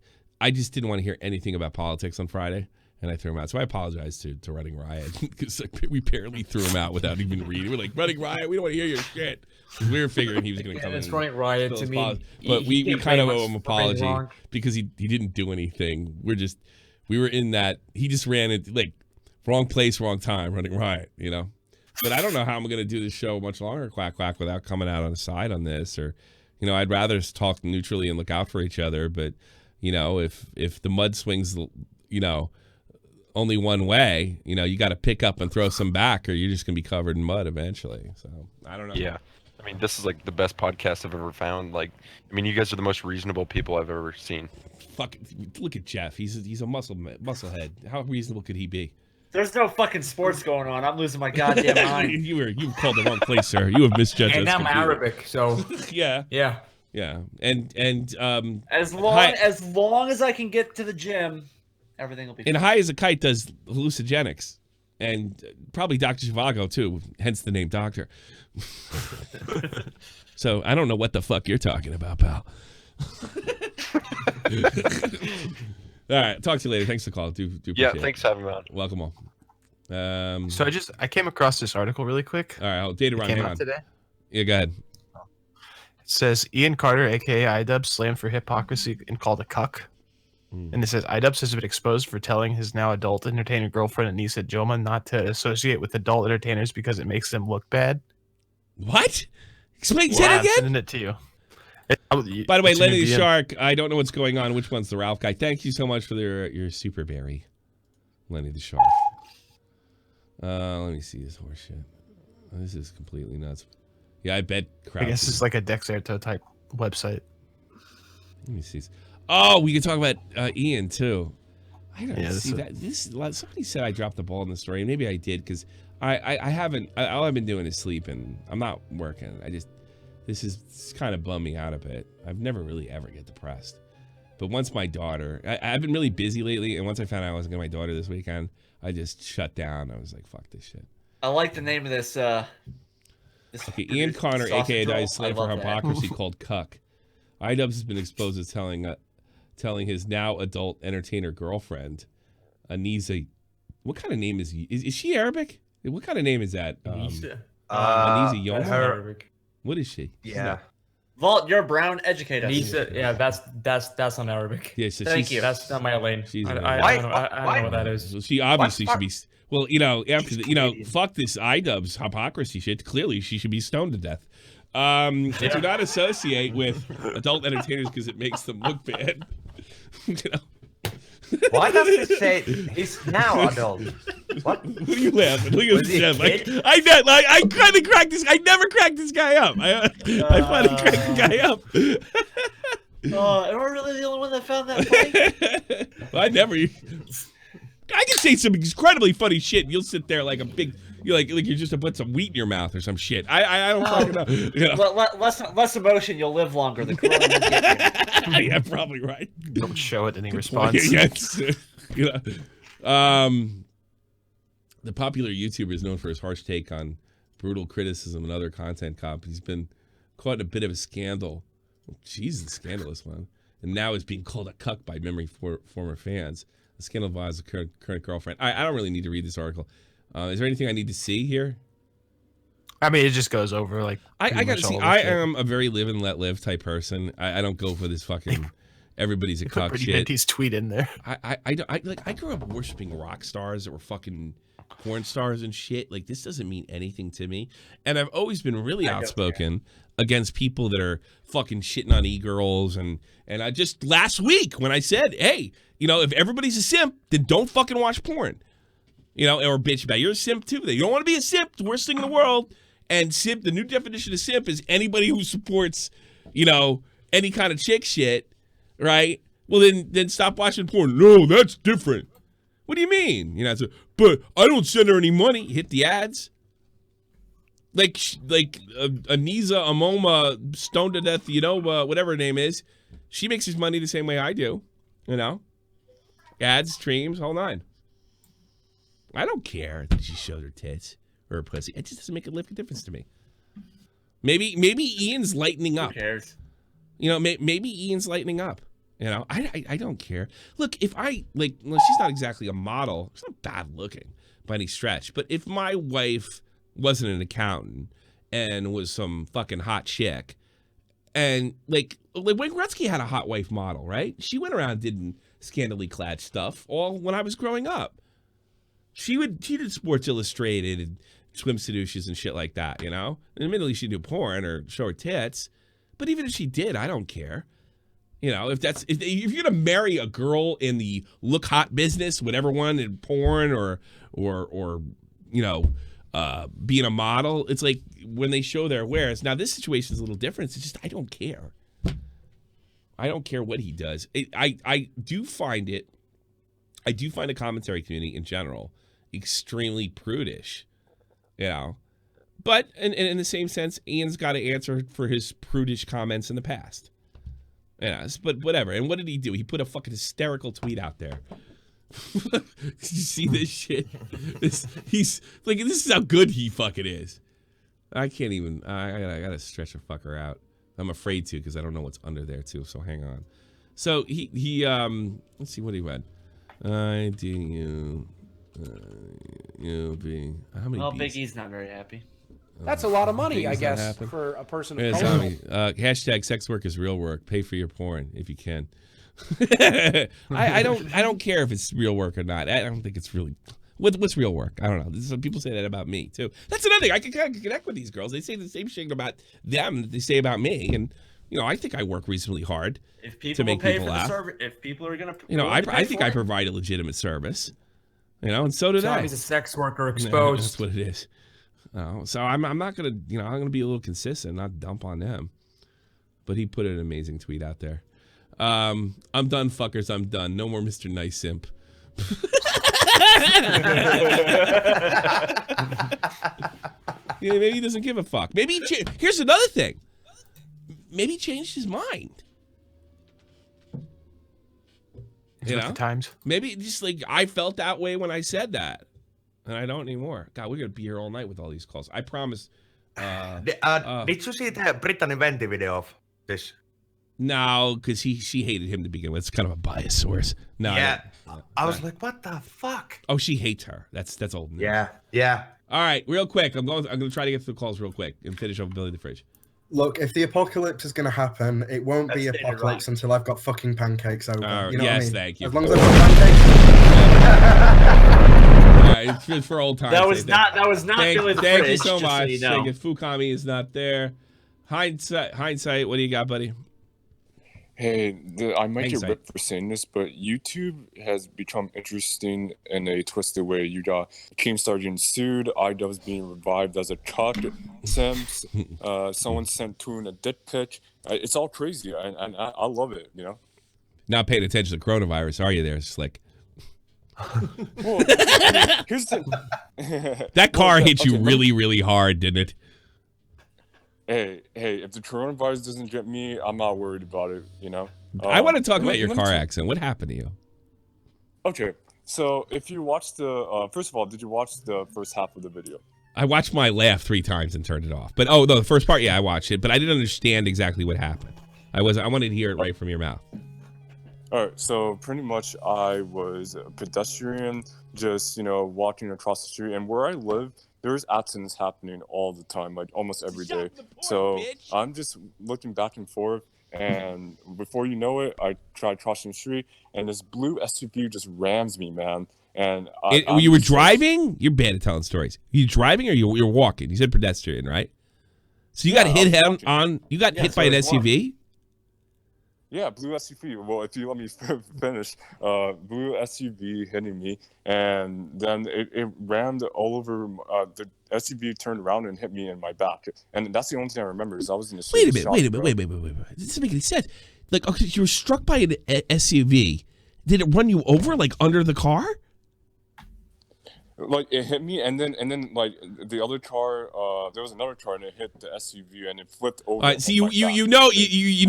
I just didn't want to hear anything about politics on Friday. And I threw him out. So I apologize to Running Riot because we barely threw him out without even reading. We're like, Running Riot, we don't want to hear your shit. We were figuring he was going to come in. It's Running Riot to me. But we kind of owe him an apology because he didn't do anything. We were in that. He just ran into, like, wrong place, wrong time, Running Riot, you know? But I don't know how I'm going to do this show much longer, Quack Quack, without coming out on the side on this. Or, I'd rather talk neutrally and look out for each other. But, if the mud swings, only one way, you got to pick up and throw some back, or you're just going to be covered in mud eventually. So I don't know. Yeah. I mean, this is like the best podcast I've ever found. Like, I mean, you guys are the most reasonable people I've ever seen. Fuck, look at Jeff. He's a musclehead. How reasonable could he be? There's no fucking sports going on. I'm losing my goddamn mind. You called the wrong place, sir. You have misjudged. And I'm Arabic, so yeah. And as long as I can get to the gym, everything will be fine. And High as a Kite does hallucinogenics, and probably Dr. Zhivago too, hence the name Doctor. So I don't know what the fuck you're talking about, pal. All right, talk to you later. Thanks for the call. Do appreciate thanks for having me on. Welcome on. So I came across this article really quick. All right, I'll date around. Came out today. Yeah, go ahead. It says Ian Carter, aka iDubbbz, slammed for hypocrisy and called a cuck. And it says iDubbbz has been exposed for telling his now adult entertainer girlfriend Anissa Joma not to associate with adult entertainers because it makes them look bad. What? Explain that again. I'm sending it to you. By the way, Lenny the Shark, I don't know what's going on. Which one's the Ralph guy? Thank you so much for your super berry, Lenny the Shark. Let me see this horse shit. Oh, this is completely nuts. Yeah, I bet crap. I guess it's like a Dexerto type website. Let me see. Oh, we can talk about Ian too. I don't see that. Somebody said I dropped the ball in the story. Maybe I did because I haven't. All I've been doing is sleeping. I'm not working. This is kind of bummed me out a bit. I've never really ever get depressed. But once my daughter, I've been really busy lately, and once I found out I wasn't going to my daughter this weekend, I just shut down. I was like, fuck this shit. I like the name of this. Okay, Ian Connor, a.k.a. Dice Slave for hypocrisy, called Cuck. iDubbbz has been exposed as telling his now adult entertainer girlfriend, Anissa. What kind of name is he? Is she Arabic? What kind of name is that? Anissa Yoma? Arabic. What is she? Yeah. Vault, you're brown. Educate us. Nisa, yeah, that's not Arabic. Yeah, so Thank you. That's not my lane. She's I don't know what that is. So she obviously should be. Well, after fuck this iDubbbz hypocrisy shit. Clearly, she should be stoned to death. Do not associate with adult entertainers because it makes them look bad. Why does it say he's now adult? What? What are you laughing? Look at this Jeff. I kind of cracked this. I never cracked this guy up. I finally cracked the guy up. Am I really the only one that found that funny? Well, I can say some incredibly funny shit. And you'll sit there like a big. You're like you're just to put some wheat in your mouth or some shit. I don't fucking know. Less emotion, you'll live longer. The corona will get you. Yeah, probably right. Don't show it any response. Yes. The popular YouTuber is known for his harsh take on brutal criticism and other content cop. He's been caught in a bit of a scandal. Jesus, scandalous one. And now is being called a cuck by former fans. The scandal involves a current girlfriend. I don't really need to read this article. Is there anything I need to see here? I mean, it just goes over like. I got to see. I am a very live and let live type person. I don't go for this fucking everybody's a cuck shit. He's tweet in there. I grew up worshiping rock stars that were fucking porn stars and shit. Like, this doesn't mean anything to me. And I've always been really outspoken against people that are fucking shitting on e-girls. And I just last week when I said, hey, if everybody's a simp, then don't fucking watch porn. Or bitch about you're a simp too. You don't want to be a simp. It's the worst thing in the world. And simp, the new definition of simp is anybody who supports, any kind of chick shit, right? Well, then stop watching porn. No, that's different. What do you mean? But I don't send her any money. Hit the ads. Like Anissa Amoma, stoned to death, whatever her name is. She makes his money the same way I do. Ads, streams, whole nine. I don't care that she showed her tits or her pussy. It just doesn't make a lick of difference to me. Maybe Ian's lightening up. Who cares? Maybe Ian's lightening up. I don't care. Look, if she's not exactly a model. She's not bad looking by any stretch. But if my wife wasn't an accountant and was some fucking hot chick, and like Wayne Gretzky had a hot wife model, right? She went around and did scantily clad stuff all when I was growing up. She did Sports Illustrated and swimsuits and shit like that, you know? And admittedly, she do porn or show her tits, but even if she did, I don't care. You know, if you're gonna marry a girl in the look hot business, whatever one in porn or you know, being a model, it's like when they show their wares. Now this situation is a little different. It's just I don't care. I don't care what he does. I do find the commentary community in general extremely prudish, you know. But in the same sense, Ian's got to answer for his prudish comments in the past. Yeah, but whatever. And what did he do? He put a fucking hysterical tweet out there. Did you see this shit? This is how good he fucking is. I can't even. I gotta stretch a fucker out. I'm afraid to because I don't know what's under there too. So hang on. So he let's see what he read. I do you be how many? Well, Biggie's not very happy. That's a lot of money, I guess, for a person of color. Hashtag sex work is real work. Pay for your porn if you can. I don't care if it's real work or not. I don't think it's really. What's real work? I don't know. Some people say that about me too. That's another thing. I can kind of connect with these girls. They say the same shit about them that they say about me, and you know, I think I work reasonably hard to make people laugh. If people are gonna, you know, I think I provide a legitimate service. You know, and so do they. Tommy's a sex worker exposed. That's what it is. So I'm not gonna, you know, I'm gonna be a little consistent, not dump on them. But he put an amazing tweet out there. I'm done, fuckers. I'm done. No more Mr. Nice Simp. Yeah, maybe he doesn't give a fuck. Maybe here's another thing. Maybe he changed his mind. You know, times. Maybe just like I felt that way when I said that. And I don't anymore. God, we're going to be here all night with all these calls. I promise. Did you see the Brittany Venti video of this? No, because she hated him to begin with. It's kind of a biased source. No, yeah. I was like, what the fuck? Oh, she hates her. That's old news. Yeah. All right, real quick. I'm going to try to get through the calls real quick and finish up Billy the Fridge. Look, if the apocalypse is going to happen, it won't be apocalypse until I've got fucking pancakes over. You know what I mean? Thank you. As long as I've got pancakes. It's for old times. That was not Billy the Fridge. Thank you so much. So you know. Thank you. Fukami is not there. Hindsight. What do you got, buddy? Hey, I might get ripped for saying this, but YouTube has become interesting in a twisted way. You got Keemstar getting sued, iDubbbz being revived as a cock, Sims, someone sent Toon a dick pic. It's all crazy, and I love it, you know? Not paying attention to the coronavirus, are you there, Slick? Well, here's the... That car hit you really, really hard, didn't it? Hey, if the coronavirus doesn't get me, I'm not worried about it, you know? I want to talk about your car accident. What happened to you? Okay, so if you watched the... first of all, did you watch the first half of the video? I watched my laugh 3 times and turned it off. But, oh, no, the first part, yeah, I watched it. But I didn't understand exactly what happened. I wanted to hear it right from your mouth. All right, so pretty much I was a pedestrian, just, you know, walking across the street. And where I live, there's accidents happening all the time, like almost every day. So I'm just looking back and forth, and before you know it, I tried crossing the street, and this blue SUV just rams me, man. And you were driving? You're bad at telling stories. You driving or you're walking? You said pedestrian, right? So you got hit You got hit by an SUV? Yeah, blue SUV. Well, if you let me finish, blue SUV hitting me, and then it rammed all over. The SUV turned around and hit me in my back, and that's the only thing I remember. Is I was in a wait a minute. This doesn't make any sense. Like, okay, you were struck by an SUV. Did it run you over, like under the car? Like it hit me, and then like the other car, there was another car, and it hit the SUV, and it flipped over. All right, so you know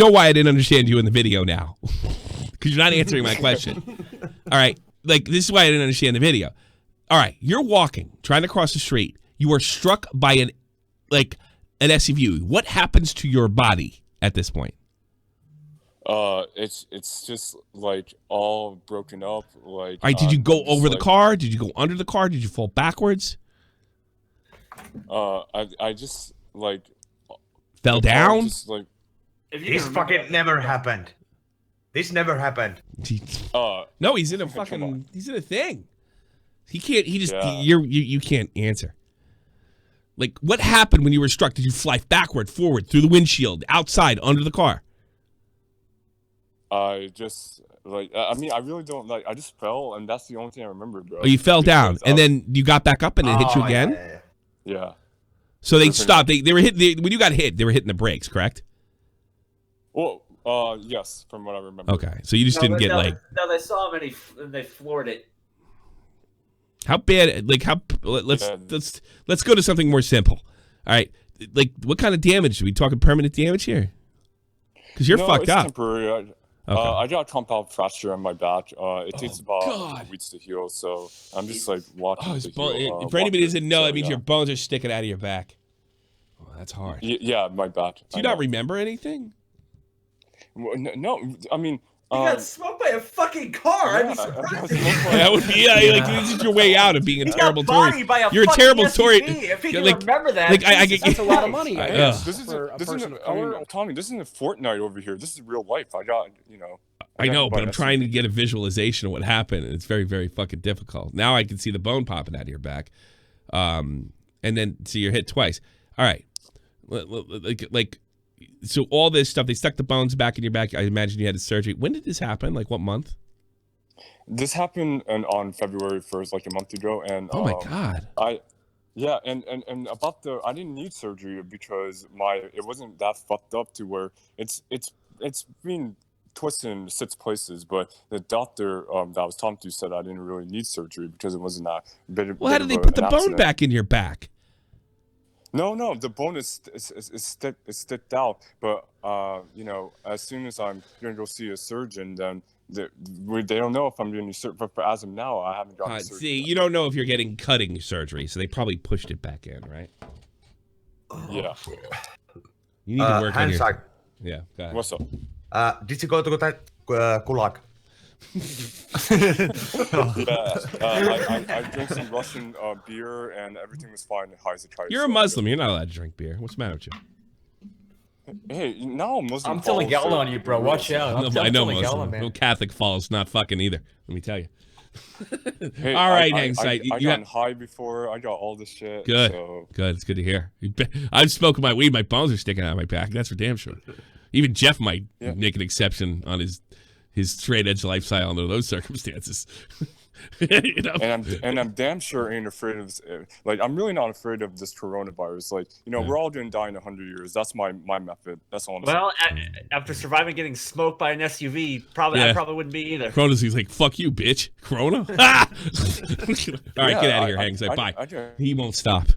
why I didn't understand you in the video now, because you're not answering my question. All right, like this is why I didn't understand the video. All right, you're walking, trying to cross the street. You are struck by an SUV. What happens to your body at this point? It's just like all broken up. Like, all right, did you go over the car? Did you go under the car? Did you fall backwards? I just like fell down. Just, like, this fucking never happened. This never happened. No, he's in a fucking. He's in a thing. He can't. He just. You can't answer. Like, what happened when you were struck? Did you fly backward, forward, through the windshield, outside, under the car? I just I mean, I really don't I just fell, and that's the only thing I remember, bro. Oh, you fell down, and then you got back up, and it hit you again. Yeah. So they stopped. They were hitting when you got hit. They were hitting the brakes, correct? Well, yes, from what I remember. Okay, so you just didn't get like. No, they saw him and they floored it. How bad? Like how? Let's go to something more simple. All right, like what kind of damage? Are we talking permanent damage here? Because you're fucked up. Temporary. I got a compound fracture on my back. It takes about weeks to heal, so I'm just like watching. For anybody who doesn't know, it means your bones are sticking out of your back. Oh, that's hard. Yeah, my back. Do you not remember anything? No, I mean. You got smoked by a fucking car. Yeah, that would be like this is your way out of being a terrible Tory. You're a terrible Tory. If he can remember that, like that's a lot of money. This isn't Tommy. This isn't a Fortnite over here. This is real life. I know, but I'm trying to get a visualization of what happened, and it's very, very fucking difficult. Now I can see the bone popping out of your back, and then so you're hit twice. All right, like. So all this stuff, they stuck the bones back in your back. I imagine you had a surgery. When did this happen? Like what month? This happened on February 1st, like a month ago. And oh my God. And about I didn't need surgery because it wasn't that fucked up to where it's been twisted in 6 places. But the doctor that I was talking to said I didn't really need surgery because it wasn't that big. Well, how did they put the bone back in your back? No, the bone is sticked out. But as soon as I'm gonna go see a surgeon, then they don't know if I'm doing surgery. But as of now, I haven't gotten surgery. See, you don't know if you're getting cutting surgery, so they probably pushed it back in, right? Yeah. You need to work on your. Hansak. Yeah. Go ahead. What's up? Did you go to that Gulag? I drank some Russian beer and everything was fine. You're a Muslim. You're not allowed to drink beer. What's the matter with you? Hey, now Muslim. I'm telling Gala on you, bro. Watch out. I know Muslim. No Catholic falls, not fucking either. Let me tell you. Hey, all right, Hangsight. I got high before. I got all this shit. Good. So. Good. It's good to hear. I'm smoking my weed. My bones are sticking out of my back. That's for damn sure. Even Jeff might make an exception on his straight edge lifestyle under those circumstances. You know? And I'm damn sure ain't afraid of this. Like, I'm really not afraid of this coronavirus. Like, we're all gonna die in 100 years. That's my method. That's all I'm saying. Well, after surviving getting smoked by an SUV, I probably wouldn't be either. Corona's like, fuck you, bitch. Corona? All right, get out of here, Hangs. Bye. He won't stop.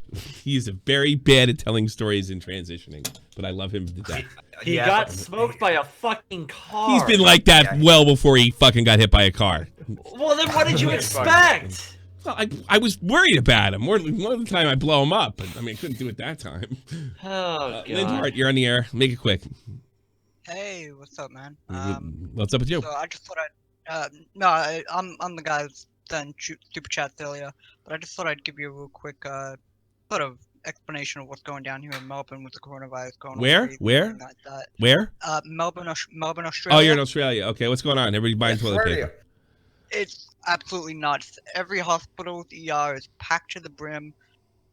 He's very bad at telling stories and transitioning, but I love him to death. He got smoked by a fucking car. He's been like that well before he fucking got hit by a car. Well, then what did you expect? Well, I was worried about him. More of the time I blow him up, but I mean, I couldn't do it that time. Oh, God. Lindhart, you're on the air. Make it quick. Hey, what's up, man? What's up with you? So I just thought I'm the guy that's done super chats earlier, but I just thought I'd give you a real quick sort of explanation of what's going down here in Melbourne with the coronavirus going on. Where? Like that. Where? Melbourne, Australia. Oh, you're in Australia. Okay, what's going on? Everybody buying toilet paper. It's absolutely nuts. Every hospital, ER is packed to the brim.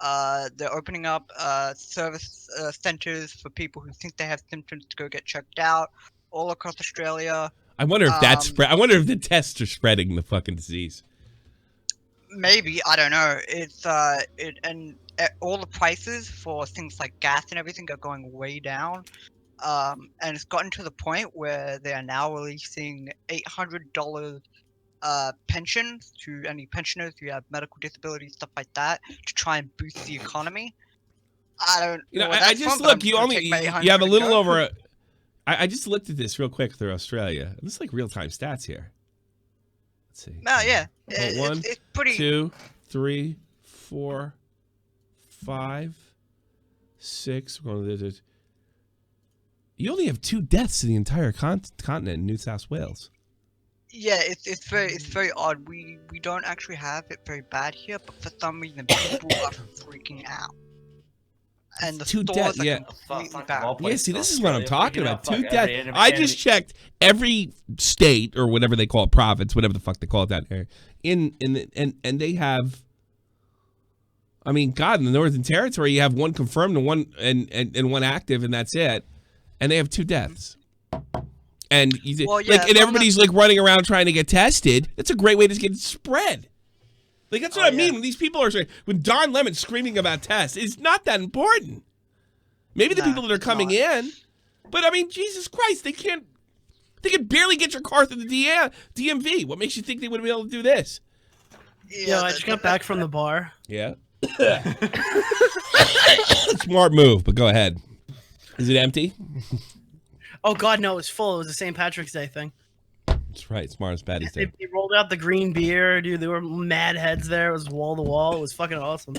They're opening up service centers for people who think they have symptoms to go get checked out all across Australia. I wonder if that's spread. I wonder if the tests are spreading the fucking disease. Maybe, I don't know. It's all the prices for things like gas and everything are going way down. And it's gotten to the point where they are now releasing $800 pensions to any pensioners who have medical disabilities, stuff like that, to try and boost the economy. I don't know. I just look. You have a little over. I just looked at this real quick through Australia. This is like real time stats here. Let's see. No, yeah, it's pretty. 2, 3, 4, 5, 6. You only have 2 deaths in the entire continent in New South Wales. Yeah, it's very odd. We don't actually have it very bad here, but for some reason people are freaking out. And the 2 stores deaths, are completely bad. Yeah, see, this is what I'm talking about. 2 deaths. I just checked every state or whatever they call it, province, whatever the fuck they call it down here, and they have. I mean, God, in the Northern Territory, you have one confirmed and one active, and that's it. And they have 2 deaths. And everybody's like running around trying to get tested. That's a great way to get it spread. Like that's what I mean. When these people are saying, when Don Lemon's screaming about tests, it's not that important. Maybe the people that are coming in, but I mean, Jesus Christ, they can barely get your car through the DMV. What makes you think they would be able to do this? Yeah, I just got back from the bar. Yeah. Smart move, but go ahead. Is it empty? Oh God, no, it was full. It was a St. Patrick's Day thing. That's right, smart as Patty's Day. They rolled out the green beer, dude. There were mad heads there. It was wall to wall. It was fucking awesome.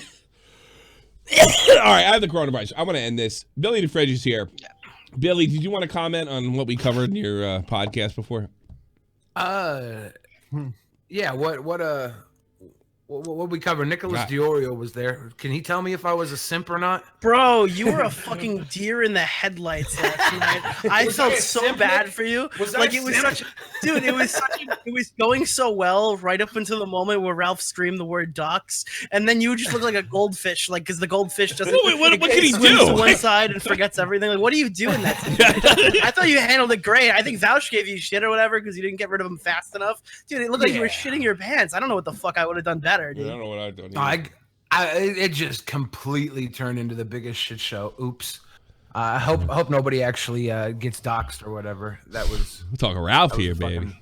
All right, I have the coronavirus. I want to end this. Billy DeFredge is here. Billy, did you want to comment on what we covered in your podcast before? Yeah. What we covered? Nicholas Diorio was there. Can he tell me if I was a simp or not? Bro, you were a fucking deer in the headlights last night. I felt so bad for you. Like it was such, dude. It was going so well right up until the moment where Ralph screamed the word "ducks," and then you just look like a goldfish, like because the goldfish doesn't. What can he swims do? To one side and forgets everything. Like, what do you do in that situation? I thought you handled it great. I think Vouch gave you shit or whatever because you didn't get rid of him fast enough, dude. It looked like you were shitting your pants. I don't know what the fuck I would have done better. Dude. I don't know what I've done. It just completely turned into the biggest shit show. Oops. I hope nobody actually gets doxxed or whatever. That was. We're talking Ralph here, baby.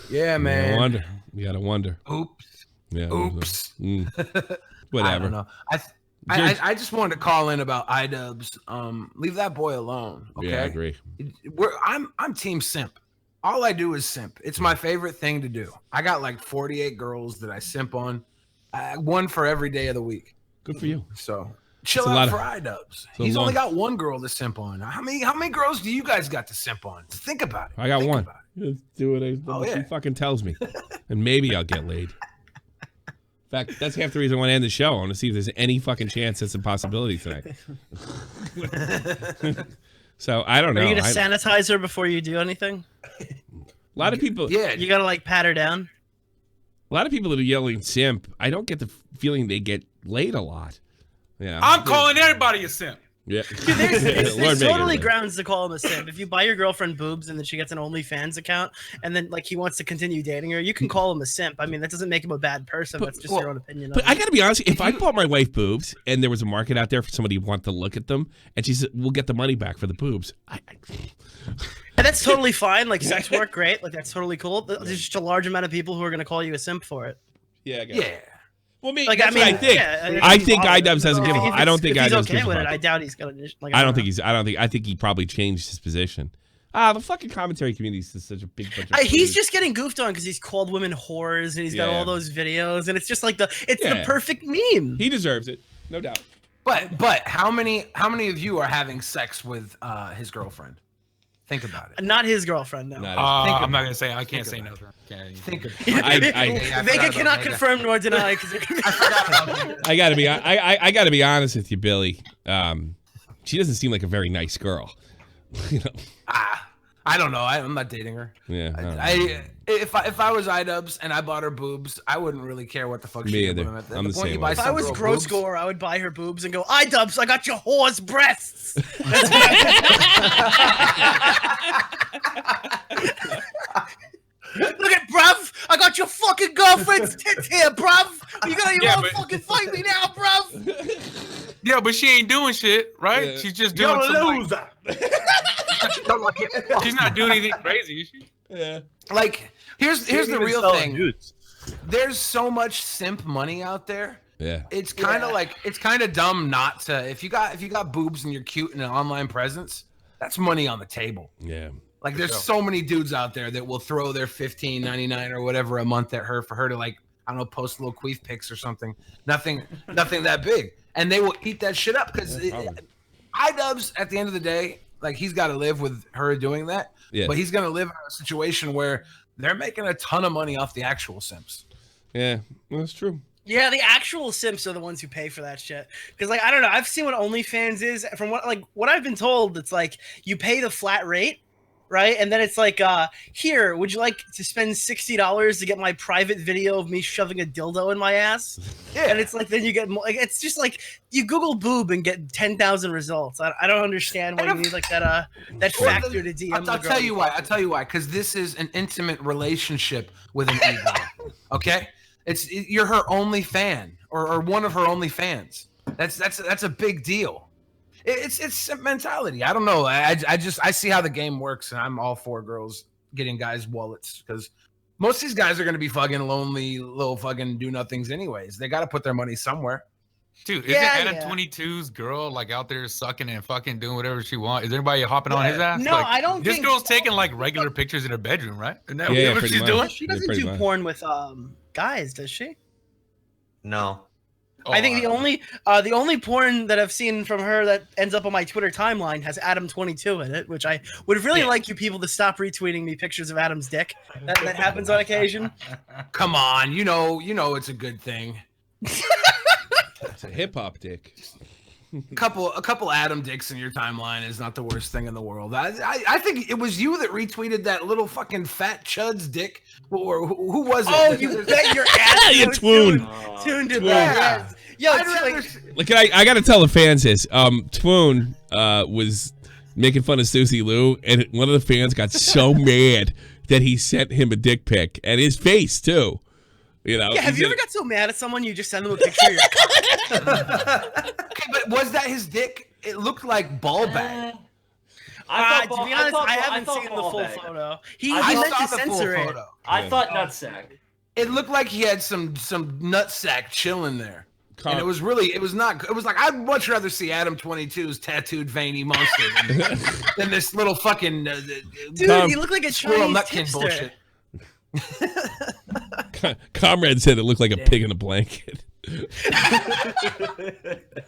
Yeah, man. You gotta wonder. Oops. Yeah. Oops. Whatever. I don't know. I just wanted to call in about iDubbbz. Leave that boy alone. Okay. Yeah, I agree. I'm team simp. All I do is simp. It's my favorite thing to do. I got like 48 girls that I simp on, one for every day of the week. Good for you. So chill out for iDubbbz. He's only got one girl to simp on. How many girls do you guys got to simp on? Think about it. I got one. Let's do what he fucking tells me, and maybe I'll get laid. In fact, that's half the reason I want to end the show. I want to see if there's any fucking chance that's a possibility tonight. So I don't know. Are you gonna sanitize her before you do anything? A lot of people. Yeah, you gotta like pat her down. A lot of people that are yelling simp, I don't get the feeling they get laid a lot. Yeah, I'm calling everybody a simp. Yeah, dude, there's totally grounds to call him a simp. If you buy your girlfriend boobs and then she gets an OnlyFans account, and then like he wants to continue dating her, you can call him a simp. I mean, that doesn't make him a bad person. That's just your own opinion. But I gotta be honest, if I bought my wife boobs and there was a market out there for somebody who wanted to look at them, and she said, "We'll get the money back for the boobs," and that's totally fine. Like sex work, great. Like that's totally cool. There's just a large amount of people who are gonna call you a simp for it. Yeah, I guess. Yeah. Well, me, like, that's what I think. Yeah, I think iDubbbz hasn't given. I don't think if he's iDubbbz okay gives with a it. fuck. I doubt he's gonna. Like, I think he probably changed his position. The fucking commentary community is such a big bunch of. He's just getting goofed on because he's called women whores and he's got all those videos and it's just like the perfect meme. He deserves it, no doubt. But how many of you are having sex with his girlfriend? Think about it. Not his girlfriend, no. I'm not gonna say. I can't say no. Think about it. Vega cannot confirm nor deny. I gotta be honest with you, Billy. She doesn't seem like a very nice girl. You know. I don't know. I'm not dating her. Yeah. If I was iDubbbz and I bought her boobs, I wouldn't really care what the fuck she did with them. I'm the same way. If I was Gross Gore, I would buy her boobs and go, iDubbbz, I got your whore's breasts. Look at bruv, I got your fucking girlfriend's tits here, bruv. You gonna fucking fight me now, bruv. Yeah, but she ain't doing shit, right? Yeah. She's just doing loser. She's not doing anything crazy, is she? Yeah. Like, here's the real thing. Dudes. There's so much simp money out there. Yeah. It's kind of dumb not to. If you got boobs and you're cute and an online presence, that's money on the table. Yeah. Like there's so many dudes out there that will throw their $15.99 or whatever a month at her for her to like, I don't know, post little queef pics or something. Nothing that big. And they will eat that shit up because iDubbbz at the end of the day, like he's got to live with her doing that. Yeah. But he's going to live in a situation where they're making a ton of money off the actual simps. Yeah, well, that's true. Yeah, the actual simps are the ones who pay for that shit. Because, like, I don't know. I've seen what OnlyFans is. From what I've been told, it's like you pay the flat rate, right? And then it's like, here, would you like to spend $60 to get my private video of me shoving a dildo in my ass? Yeah. And it's like, then you get more, like, it's just like you Google boob and get 10,000 results. I don't understand why you need like that factor to DM. I'll tell you why. I'll tell you why. Because this is an intimate relationship with an ego. Okay, you're her only fan or one of her only fans. That's a big deal. It's a mentality. I don't know. I see how the game works, and I'm all for girls getting guys' wallets because most of these guys are gonna be fucking lonely, little fucking do nothings anyways. They got to put their money somewhere. Dude, isn't Adam 22's girl like out there sucking and fucking doing whatever she wants? Is anybody hopping on his ass? No, like, I don't This think- girl's taking like regular pictures in her bedroom, right? Isn't that Yeah, what pretty she's much. doing? She doesn't do porn with guys, does she? No. I think the only porn that I've seen from her that ends up on my Twitter timeline has Adam 22 in it, which I would really like you people to stop retweeting me pictures of Adam's dick. That happens on occasion. Come on, you know it's a good thing. It's a hip hop dick. A couple Adam dicks in your timeline is not the worst thing in the world. I think it was you that retweeted that little fucking fat chud's dick, or who was it? Oh, you bet your ass. You twoon. Tuned to Twoon. that. Yo, Look, I got to tell the fans this. Twoon was making fun of Susie Lou, and one of the fans got so mad that he sent him a dick pic, and his face too. You know. Yeah, have you ever got so mad at someone you just send them a picture of your cock? Okay, but was that his dick? It looked like ball bag. To be honest, I haven't seen the full photo. He meant to censor it. I thought nutsack. It looked like he had some nutsack chilling there. And it was like I'd much rather see Adam 22's tattooed veiny monster than this little fucking dude, he looked like a squirrel Chinese nutkin hipster. bullshit. Comrade said it looked like a pig in a blanket.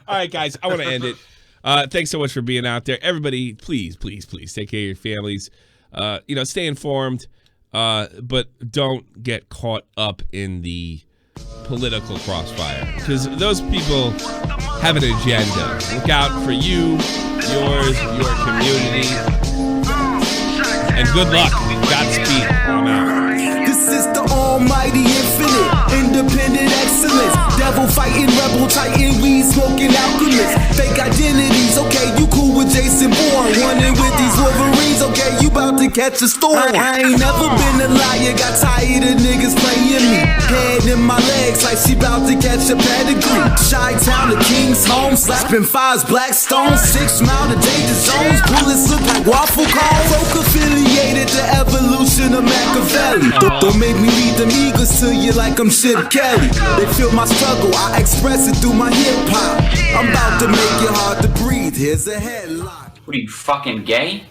All right, guys, I want to end it. Thanks so much for being out there. Everybody, please take care of your families. Stay informed, but don't get caught up in the political crossfire because those people have an agenda. Look out for you, yours, your community, and good luck. Godspeed. I'm out. This is the almighty infinite, independent excellence. Devil fighting, rebel titan, weed smoking alchemist. Fake identities, okay, you cool with Jason Bourne. Running with these Wolverines, okay, you about to catch a storm. I ain't never been a liar, got tired of niggas playing me. Head in my legs like she about to catch a pedigree. Chi-town to King's home, slapping fives, black stones. 6 mile to danger zones, bullets look like waffle cones. Folk affiliated to evolution of Machiavelli. Don't make me read them eagles to you like I'm Chip Kelly. They feel my struggle, I express it through my hip hop. I'm about to make it hard to breathe, here's a headline. What are you, fucking gay?